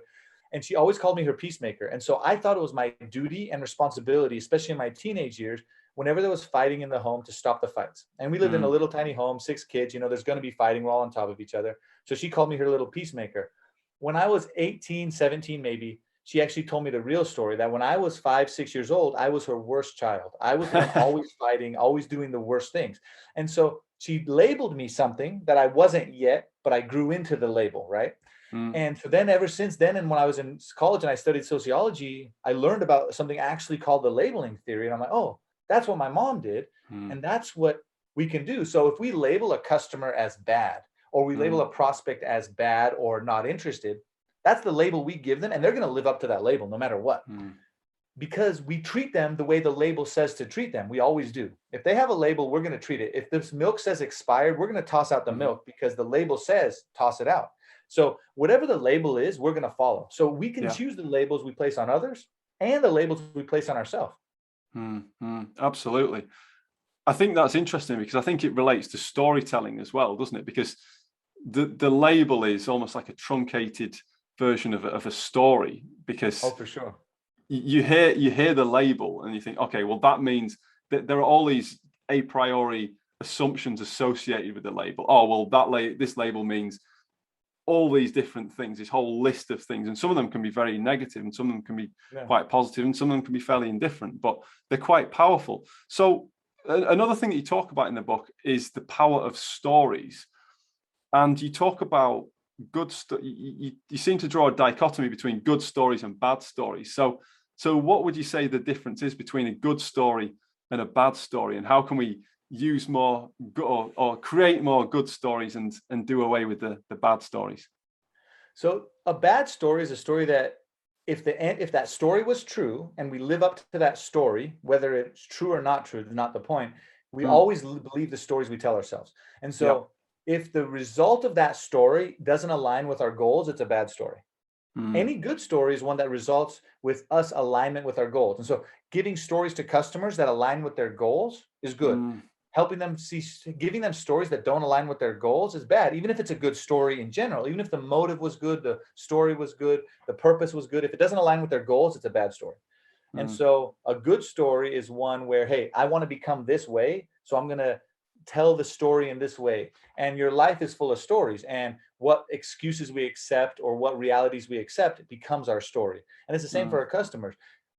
And she always called me her peacemaker. And so I thought it was my duty and responsibility, especially in my teenage years, whenever there was fighting in the home, to stop the fights. And we lived in a little tiny home, 6 kids, there's going to be fighting. We're all on top of each other. So she called me her little peacemaker. When I was 18, 17, maybe, she actually told me the real story, that when I was 5, 6 years old, I was her worst child. I was the one always fighting, always doing the worst things. And so she labeled me something that I wasn't yet, but I grew into the label, right? And so then ever since then, and when I was in college and I studied sociology, I learned about something actually called the labeling theory. And I'm like, oh, that's what my mom did. And that's what we can do. So if we label a customer as bad, or we label a prospect as bad or not interested, that's the label we give them. And they're going to live up to that label no matter what. Because we treat them the way the label says to treat them. We always do. If they have a label, we're going to treat it. If this milk says expired, we're going to toss out the milk because the label says toss it out. So whatever the label is, we're going to follow. So we can choose the labels we place on others and the labels we place on ourselves. Absolutely. I think that's interesting because I think it relates to storytelling as well, doesn't it? Because the label is almost like a truncated version of a story, because Oh, for sure. you hear the label and you think, okay, well, that means that there are all these a priori assumptions associated with the label. Oh, well, this label means all these different things, this whole list of things, and some of them can be very negative, and some of them can be quite positive, and some of them can be fairly indifferent, but they're quite powerful. So another thing that you talk about in the book is the power of stories, and you talk about you seem to draw a dichotomy between good stories and bad stories. So what would you say the difference is between a good story and a bad story, and how can we use more or create more good stories and do away with the bad stories? So a bad story is a story that if that story was true and we live up to that story, whether it's true or not true is not the point. We always believe the stories we tell ourselves. And so if the result of that story doesn't align with our goals, it's a bad story. Any good story is one that results with us alignment with our goals. And so giving stories to customers that align with their goals is good. Helping them giving them stories that don't align with their goals is bad, even if it's a good story in general. Even if the motive was good, the story was good, the purpose was good, if it doesn't align with their goals, it's a bad story. And so a good story is one where, hey, I want to become this way, so I'm going to tell the story in this way. And your life is full of stories, and what excuses we accept or what realities we accept, it becomes our story. And it's the same for our customers.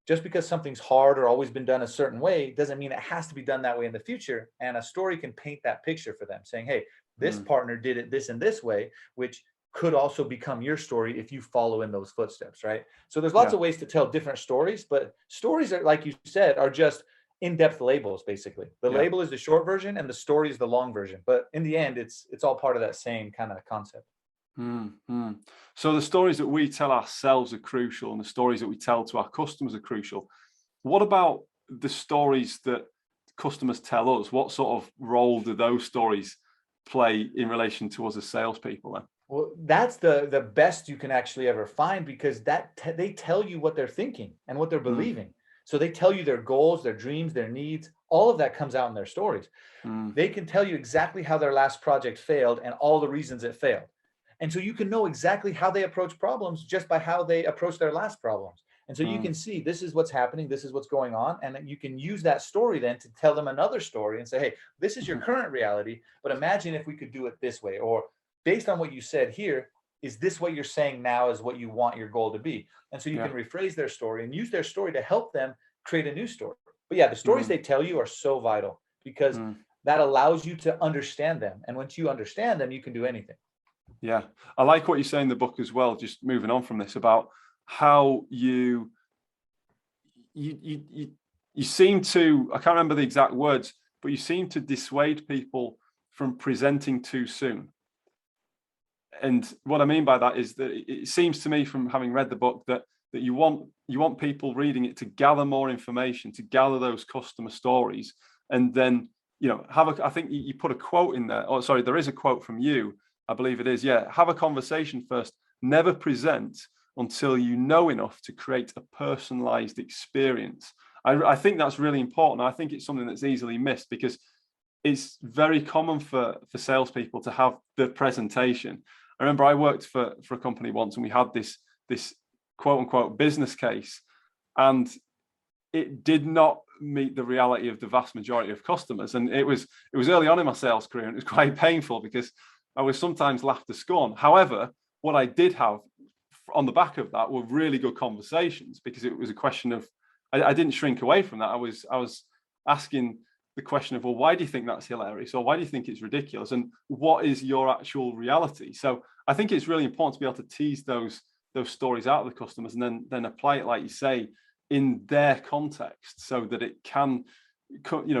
Just because something's hard or always been done a certain way doesn't mean it has to be done that way in the future. And a story can paint that picture for them, saying, hey, this partner did it this and this way, which could also become your story if you follow in those footsteps, right? So there's lots of ways to tell different stories, but stories are, like you said, are just in-depth labels. Basically, the label is the short version and the story is the long version, but in the end it's all part of that same kind of concept. So the stories that we tell ourselves are crucial, and the stories that we tell to our customers are crucial. What about the stories that customers tell us? What sort of role do those stories play in relation to us as salespeople then? Well, that's the best you can actually ever find, because they tell you what they're thinking and what they're believing. So they tell you their goals, their dreams, their needs. All of that comes out in their stories. They can tell you exactly how their last project failed and all the reasons it failed. And so you can know exactly how they approach problems just by how they approach their last problems. And so you can see, this is what's happening, this is what's going on. And then you can use that story then to tell them another story and say, hey, this is your current reality, but imagine if we could do it this way. Or based on what you said here, is this what you're saying now is what you want your goal to be? And so you can rephrase their story and use their story to help them create a new story. But yeah, the stories they tell you are so vital, because that allows you to understand them. And once you understand them, you can do anything. Yeah, I like what you say in the book as well, just moving on from this, about how you seem to, I can't remember the exact words, but you seem to dissuade people from presenting too soon. And what I mean by that is that it seems to me, from having read the book, that you want people reading it to gather more information, to gather those customer stories, and then I think you put a quote in there. Oh, sorry, there is a quote from you, I believe it is. Yeah, have a conversation first. Never present until you know enough to create a personalized experience. I think that's really important. I think it's something that's easily missed, because it's very common for salespeople to have the presentation. I remember I worked for a company once, and we had this quote unquote business case, and it did not meet the reality of the vast majority of customers. And it was early on in my sales career, and it was quite painful, because I was sometimes laughed to scorn. However, what I did have on the back of that were really good conversations, because it was a question of, I didn't shrink away from that. I was asking the question of, well, why do you think that's hilarious? Or why do you think it's ridiculous? And what is your actual reality? So I think it's really important to be able to tease those stories out of the customers, and then apply it, like you say, in their context, so that it can,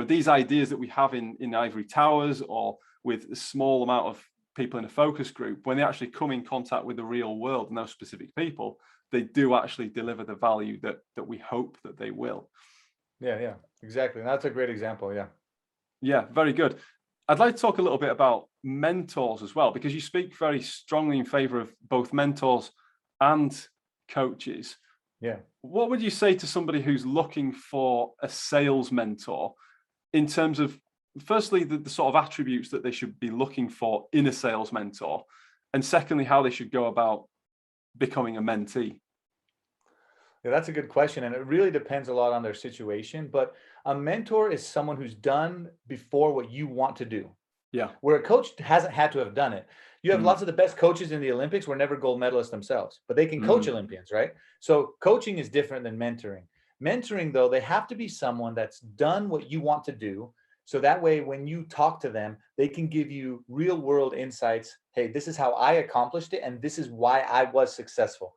these ideas that we have in ivory towers, or with a small amount of people in a focus group, when they actually come in contact with the real world and those specific people, they do actually deliver the value that we hope that they will. Yeah, exactly. That's a great example. Yeah, very good. I'd like to talk a little bit about mentors as well, because you speak very strongly in favor of both mentors and coaches. Yeah. What would you say to somebody who's looking for a sales mentor, in terms of, firstly, the sort of attributes that they should be looking for in a sales mentor, and secondly, how they should go about becoming a mentee? Yeah, that's a good question. And it really depends a lot on their situation. But a mentor is someone who's done before what you want to do, Yeah. where a coach hasn't had to have done it. You have Mm, lots of the best coaches in the Olympics were never gold medalists themselves, but they can coach mm, Olympians, right? So coaching is different than mentoring. Mentoring, though, they have to be someone that's done what you want to do. So that way, when you talk to them, they can give you real world insights. Hey, this is how I accomplished it, and this is why I was successful.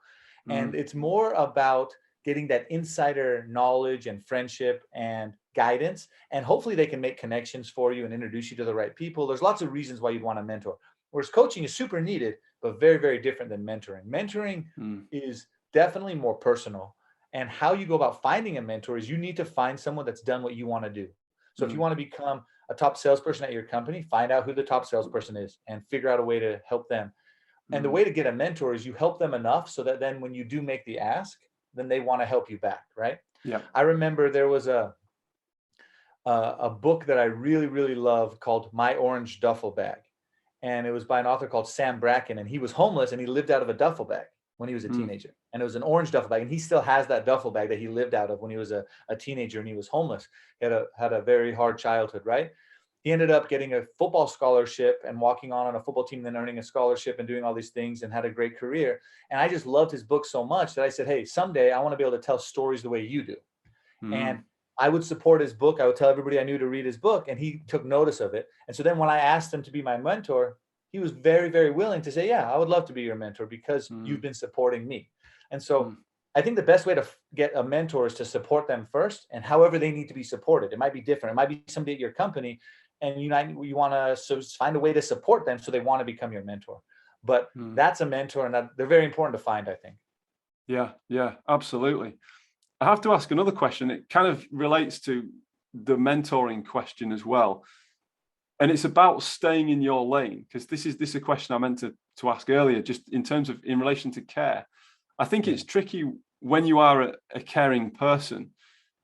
And mm, it's more about getting that insider knowledge and friendship and guidance. And hopefully they can make connections for you and introduce you to the right people. There's lots of reasons why you'd want to mentor. Whereas coaching is super needed, but very, very different than mentoring. Mentoring mm, is definitely more personal. And how you go about finding a mentor is you need to find someone that's done what you want to do. So if you mm, want to become a top salesperson at your company, find out who the top salesperson is and figure out a way to help them. And the mm. way to get a mentor is you help them enough so that then when you do make the ask, then they want to help you back, right? Yeah. I remember there was a book that I really, really loved called My Orange Duffel Bag. And it was by an author called Sam Bracken. And he was homeless and he lived out of a duffel bag when he was a Mm, teenager. And it was an orange duffel bag. And he still has that duffel bag that he lived out of when he was a teenager and he was homeless. He had a very hard childhood, right? He ended up getting a football scholarship and walking on a football team, then earning a scholarship and doing all these things and had a great career. And I just loved his book so much that I said, hey, someday I want to be able to tell stories the way you do. And mm, I would support his book. I would tell everybody I knew to read his book, and he took notice of it. And so then when I asked him to be my mentor, he was very, very willing to say, yeah, I would love to be your mentor because you've mm, been supporting me. And so mm. I think the best way to get a mentor is to support them first, and however they need to be supported. It might be different. It might be somebody at your company, and you want to find a way to support them so they want to become your mentor. But Mm. that's a mentor, and they're very important to find, I think. Yeah, yeah, absolutely. I have to ask another question. It kind of relates to the mentoring question as well. And it's about staying in your lane, because this is a question I meant to ask earlier, just in terms of in relation to care. I think Yeah. it's tricky when you are a caring person.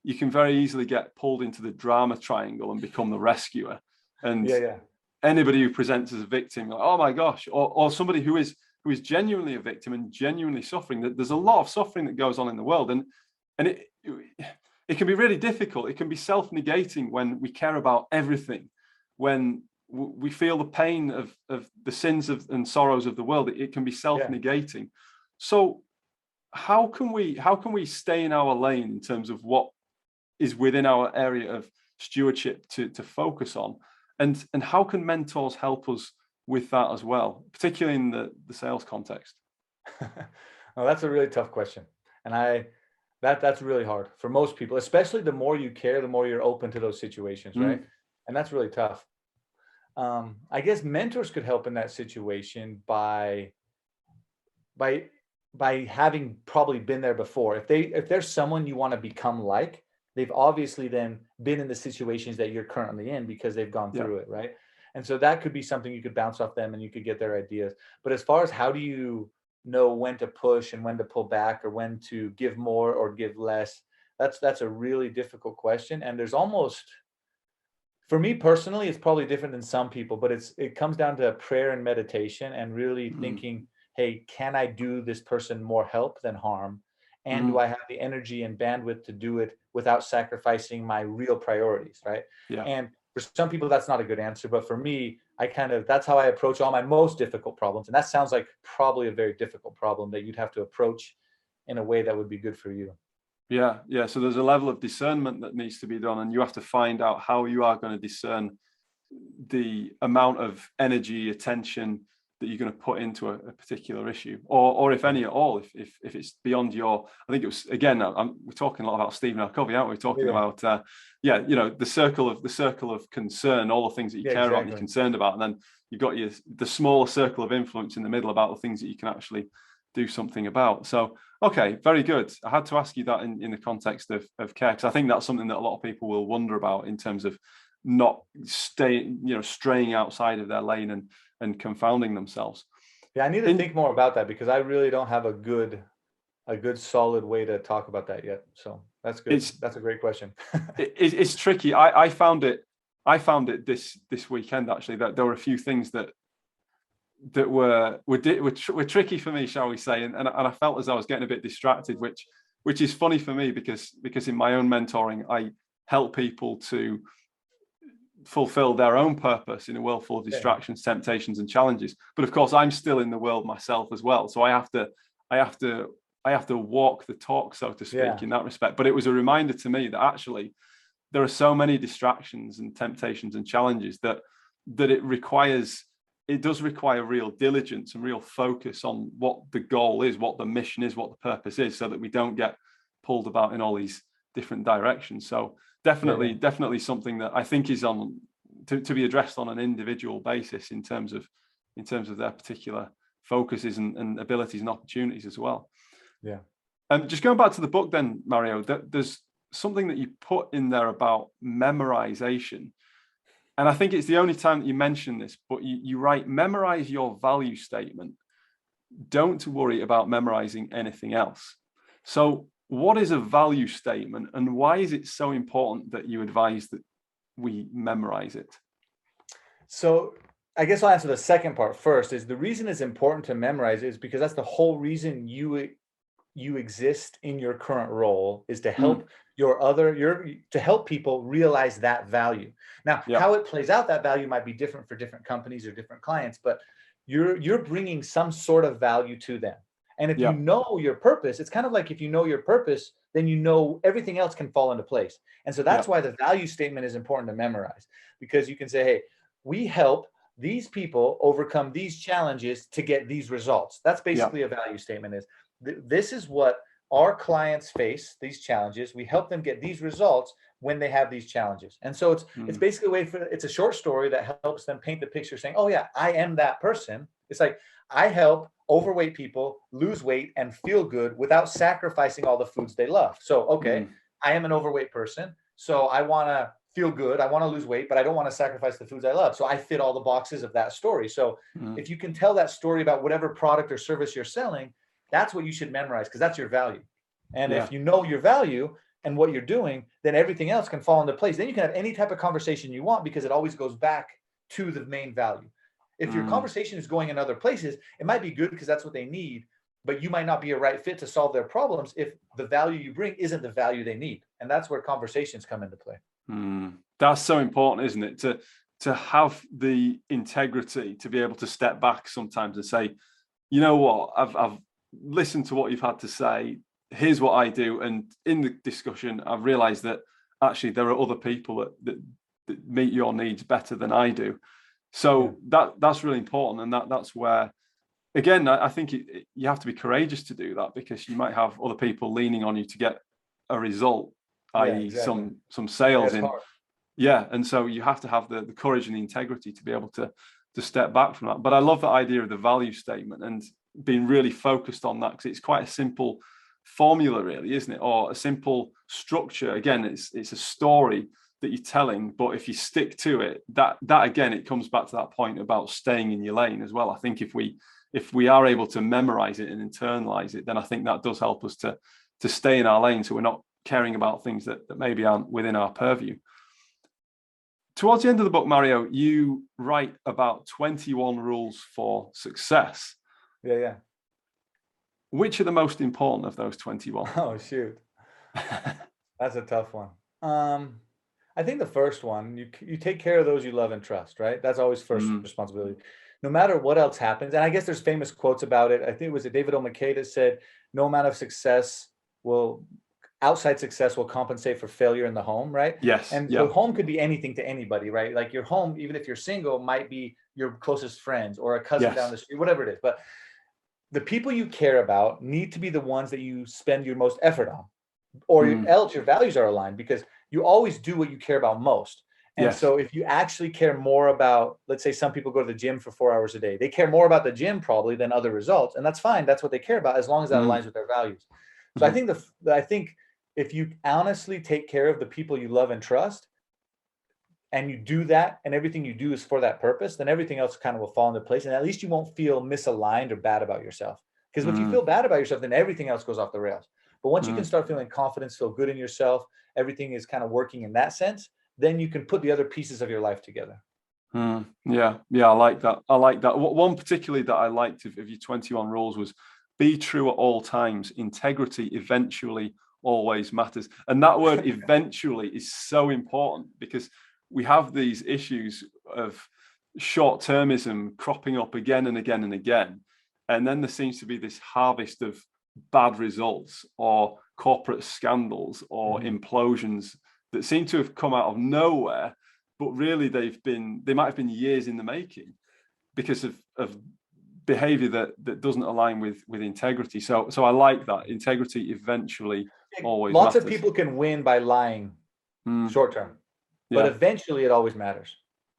You can very easily get pulled into the drama triangle and become the rescuer. And Yeah, yeah. anybody who presents as a victim, like, oh my gosh, or somebody who is genuinely a victim and genuinely suffering. That there's a lot of suffering that goes on in the world, and it can be really difficult. It can be self-negating when we care about everything, when we feel the pain of the sins and sorrows of the world. It can be Yeah. self-negating. So how can we stay in our lane in terms of what is within our area of stewardship to focus on, and how can mentors help us with that as well, particularly in the sales context? Well, that's a really tough question. And that's really hard for most people, especially the more you care, the more you're open to those situations, right? Mm, And that's really tough. I guess mentors could help in that situation by by having probably been there before. If there's someone you want to become like, they've obviously then been in the situations that you're currently in because they've gone yeah. through it, right? And so that could be something you could bounce off them and you could get their ideas. But as far as how do you know when to push and when to pull back or when to give more or give less, that's a really difficult question. And there's almost, for me personally, it's probably different than some people, but it comes down to prayer and meditation and really Mm, thinking, hey, can I do this person more help than harm? And do mm, I have the energy and bandwidth to do it without sacrificing my real priorities, right? yeah. And for some people, that's not a good answer. But for me, that's how I approach all my most difficult problems. And that sounds like probably a very difficult problem that you'd have to approach in a way that would be good for you. Yeah, yeah. So there's a level of discernment that needs to be done, and you have to find out how you are going to discern the amount of energy, attention that you're going to put into a particular issue, or if any at all, if it's beyond your. I think it was again. We're talking a lot about Stephen R. Covey, aren't we? Talking Yeah. about yeah, the circle of concern, all the things that you Yeah, care about, and you're exactly. concerned about, and then you've got the smaller circle of influence in the middle about the things that you can actually do something about. So okay, very good. I had to ask you that in the context of care, because I think that's something that a lot of people will wonder about in terms of not straying outside of their lane and confounding themselves. Yeah, I need to In think more about that because I really don't have a good solid way to talk about that yet. So that's good. it's That's a great question. it's tricky. I found it this weekend actually, that there were a few things that that were tricky for me, shall we say, and I felt as I was getting a bit distracted, which is funny for me because in my own mentoring, I help people to fulfill their own purpose in a world full of distractions, temptations, and challenges. But of course, I'm still in the world myself as well, so I have to walk the talk, so to speak, in that respect. But it was a reminder to me that actually there are so many distractions and temptations and challenges that it does require real diligence and real focus on what the goal is, what the mission is, what the purpose is, so that we don't get pulled about in all these different directions. So definitely something that I think is to be addressed on an individual basis in terms of their particular focuses and abilities and opportunities as well. Yeah. And just going back to the book then, Mario, there's something that you put in there about memorization. And I think it's the only time that you mention this, but you write, memorize your value statement. Don't worry about memorizing anything else. So what is a value statement, and why is it so important that you advise that we memorize it? So I guess I'll answer the second part first. Is the reason it's important to memorize is because that's the whole reason you exist in your current role, is to help to help people realize that value. Now, how it plays out, that value might be different for different companies or different clients, but you're bringing some sort of value to them. And if you know your purpose, it's kind of like if you know your purpose, then you know everything else can fall into place. And so that's why the value statement is important to memorize, because you can say, hey, we help these people overcome these challenges to get these results. That's basically a value statement. Is this is what our clients face, these challenges. We help them get these results when they have these challenges. And so it's basically a way it's a short story that helps them paint the picture, saying, oh yeah, I am that person. It's like, I help overweight people lose weight and feel good without sacrificing all the foods they love. So, okay, I am an overweight person, so I want to feel good. I want to lose weight, but I don't want to sacrifice the foods I love. So I fit all the boxes of that story. So if you can tell that story about whatever product or service you're selling, that's what you should memorize, because that's your value. And if you know your value and what you're doing, then everything else can fall into place. Then you can have any type of conversation you want, because it always goes back to the main value. If your conversation is going in other places, it might be good because that's what they need, but you might not be a right fit to solve their problems if the value you bring isn't the value they need. And that's where conversations come into play. That's so important, isn't it? To have the integrity to be able to step back sometimes and say, you know what, I've listened to what you've had to say. Here's what I do. And in the discussion, I've realized that actually there are other people that meet your needs better than I do. So that's really important. And that's where, again, I think you have to be courageous to do that, because you might have other people leaning on you to get a result, i.e. some sales in. Hard. And so you have to have the courage and the integrity to be able to step back from that. But I love the idea of the value statement and being really focused on that, because it's quite a simple formula, really, isn't it? Or a simple structure. Again, it's a story that you're telling, but if you stick to it, that again, it comes back to that point about staying in your lane as well. I think if we are able to memorize it and internalize it, then I think that does help us to stay in our lane, so we're not caring about things that maybe aren't within our purview. Towards the end of the book, Mario, you write about 21 rules for success. Yeah. Which are the most important of those 21? Oh, shoot. That's a tough one. I think the first one, you take care of those you love and trust, right? That's always first responsibility. No matter what else happens. And I guess there's famous quotes about it. I think it was David O. McKay that said, no amount of outside success will compensate for failure in the home, right? Yes. And the home could be anything to anybody, right? Like your home, even if you're single, might be your closest friends or a cousin down the street, whatever it is. But the people you care about need to be the ones that you spend your most effort on, or else your values are aligned, because you always do what you care about most. And so if you actually care more about, let's say some people go to the gym for 4 hours a day, they care more about the gym probably than other results. And that's fine. That's what they care about, as long as that aligns with their values. So I think if you honestly take care of the people you love and trust, and you do that, and everything you do is for that purpose, then everything else kind of will fall into place. And at least you won't feel misaligned or bad about yourself. Because if you feel bad about yourself, then everything else goes off the rails. But once you can start feeling confidence, feel good in yourself, everything is kind of working in that sense, then you can put the other pieces of your life together. Yeah, I like that. I like that. One particularly that I liked of your 21 rules was be true at all times. Integrity eventually always matters. And that word eventually is so important, because we have these issues of short-termism cropping up again and again and again. And then there seems to be this harvest of bad results or corporate scandals or implosions that seem to have come out of nowhere, but really they might have been years in the making because of behavior that doesn't align with integrity. So I like that. Integrity eventually always Lots matters. of people can win by lying short term, but eventually it always matters.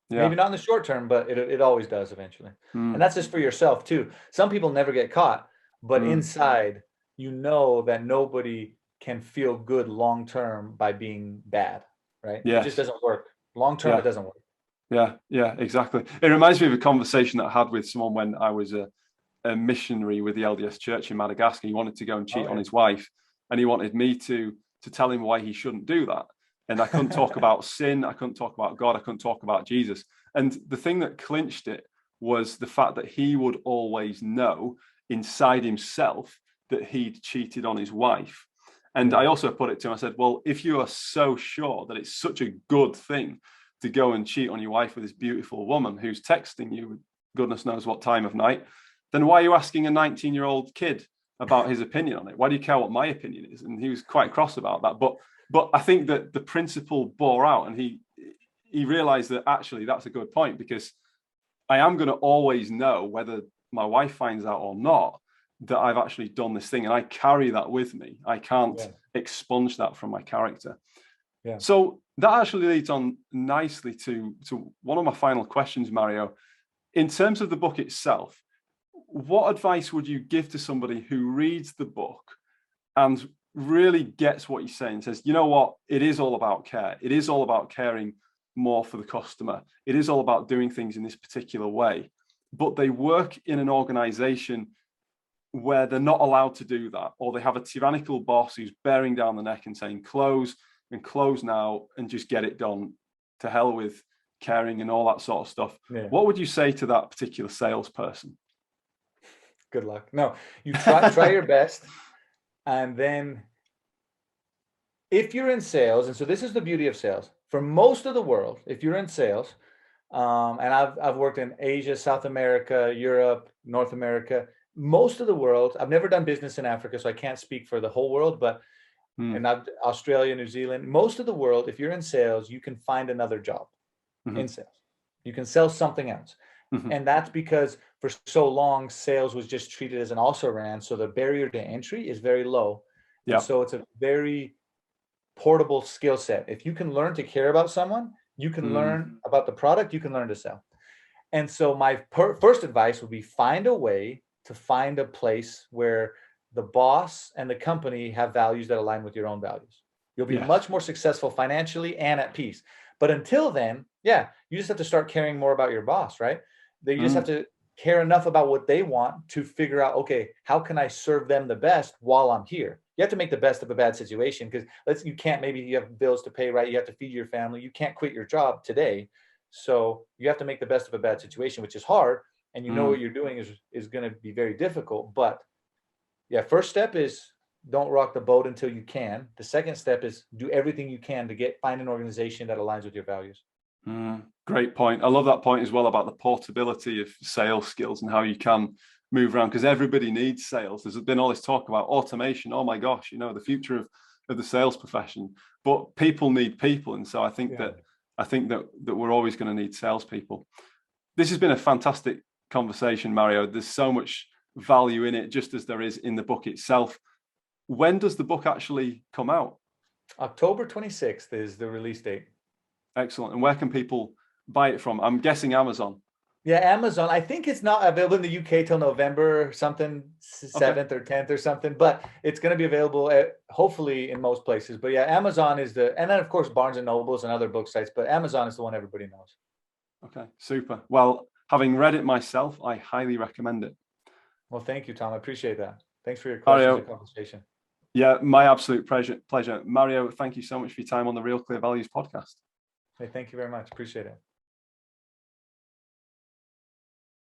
Maybe not in the short term, but it always does eventually. And that's just for yourself too. Some people never get caught, but inside, you know that nobody can feel good long term by being bad, right? It just doesn't work. Long term, it doesn't work. Yeah, exactly. It reminds me of a conversation that I had with someone when I was a missionary with the LDS Church in Madagascar. He wanted to go and cheat on his wife, and he wanted me to tell him why he shouldn't do that. And I couldn't talk about sin, I couldn't talk about God, I couldn't talk about Jesus. And the thing that clinched it was the fact that he would always know inside himself that he'd cheated on his wife. And I also put it to him, I said, well, if you are so sure that it's such a good thing to go and cheat on your wife with this beautiful woman who's texting you goodness knows what time of night, then why are you asking a 19-year-old kid about his opinion on it? Why do you care what my opinion is? And he was quite cross about that. But I think that the principle bore out, and he realized that actually that's a good point, because I am going to always know, whether my wife finds out or not, that I've actually done this thing, and I carry that with me. I can't expunge that from my character. So that actually leads on nicely to one of my final questions, Mario. In terms of the book itself, what advice would you give to somebody who reads the book and really gets what you're saying, says, you know what, it is all about care. It is all about caring more for the customer. It is all about doing things in this particular way. But they work in an organization where they're not allowed to do that, or they have a tyrannical boss who's bearing down the neck and saying, close now and just get it done. To hell with caring and all that sort of stuff. What would you say to that particular salesperson? Good luck. No, you try your best. And then if you're in sales, and so this is the beauty of sales, for most of the world, if you're in sales, and I've worked in Asia, South America, Europe, North America, most of the world, I've never done business in Africa, so I can't speak for the whole world, but in Australia, New Zealand, most of the world, if you're in sales, you can find another job in sales. You can sell something else. And that's because for so long, sales was just treated as an also-ran. So the barrier to entry is very low. And so it's a very portable skill set. If you can learn to care about someone, you can learn about the product, you can learn to sell. And so my first advice would be find a way to find a place where the boss and the company have values that align with your own values. You'll be much more successful financially and at peace. But until then, you just have to start caring more about your boss, right? You just have to care enough about what they want to figure out, okay, how can I serve them the best while I'm here? You have to make the best of a bad situation, because you can't, maybe you have bills to pay, right? You have to feed your family. You can't quit your job today. So you have to make the best of a bad situation, which is hard. And you know what you're doing is going to be very difficult. But first step is don't rock the boat until you can. The second step is do everything you can to find an organization that aligns with your values. Great point. I love that point as well about the portability of sales skills and how you can move around, because everybody needs sales. There's been all this talk about automation. Oh my gosh, the future of the sales profession. But people need people, and so I think that we're always going to need salespeople. This has been a fantastic conversation, Mario. There's so much value in it, just as there is in the book itself. When does the book actually come out? October 26th is the release date. Excellent. And where can people buy it from? I'm guessing Amazon. Amazon. I think it's not available in the UK till November something, 7th or 10th or something, but it's going to be available hopefully in most places. But Amazon is and then of course Barnes and Nobles and other book sites, but Amazon is the one everybody knows. Okay, super. Well, having read it myself, I highly recommend it. Well, thank you, Tom. I appreciate that. Thanks for your questions and conversation. Yeah, my absolute pleasure. Mario, thank you so much for your time on the Real Clear Values podcast. Hey, thank you very much. Appreciate it.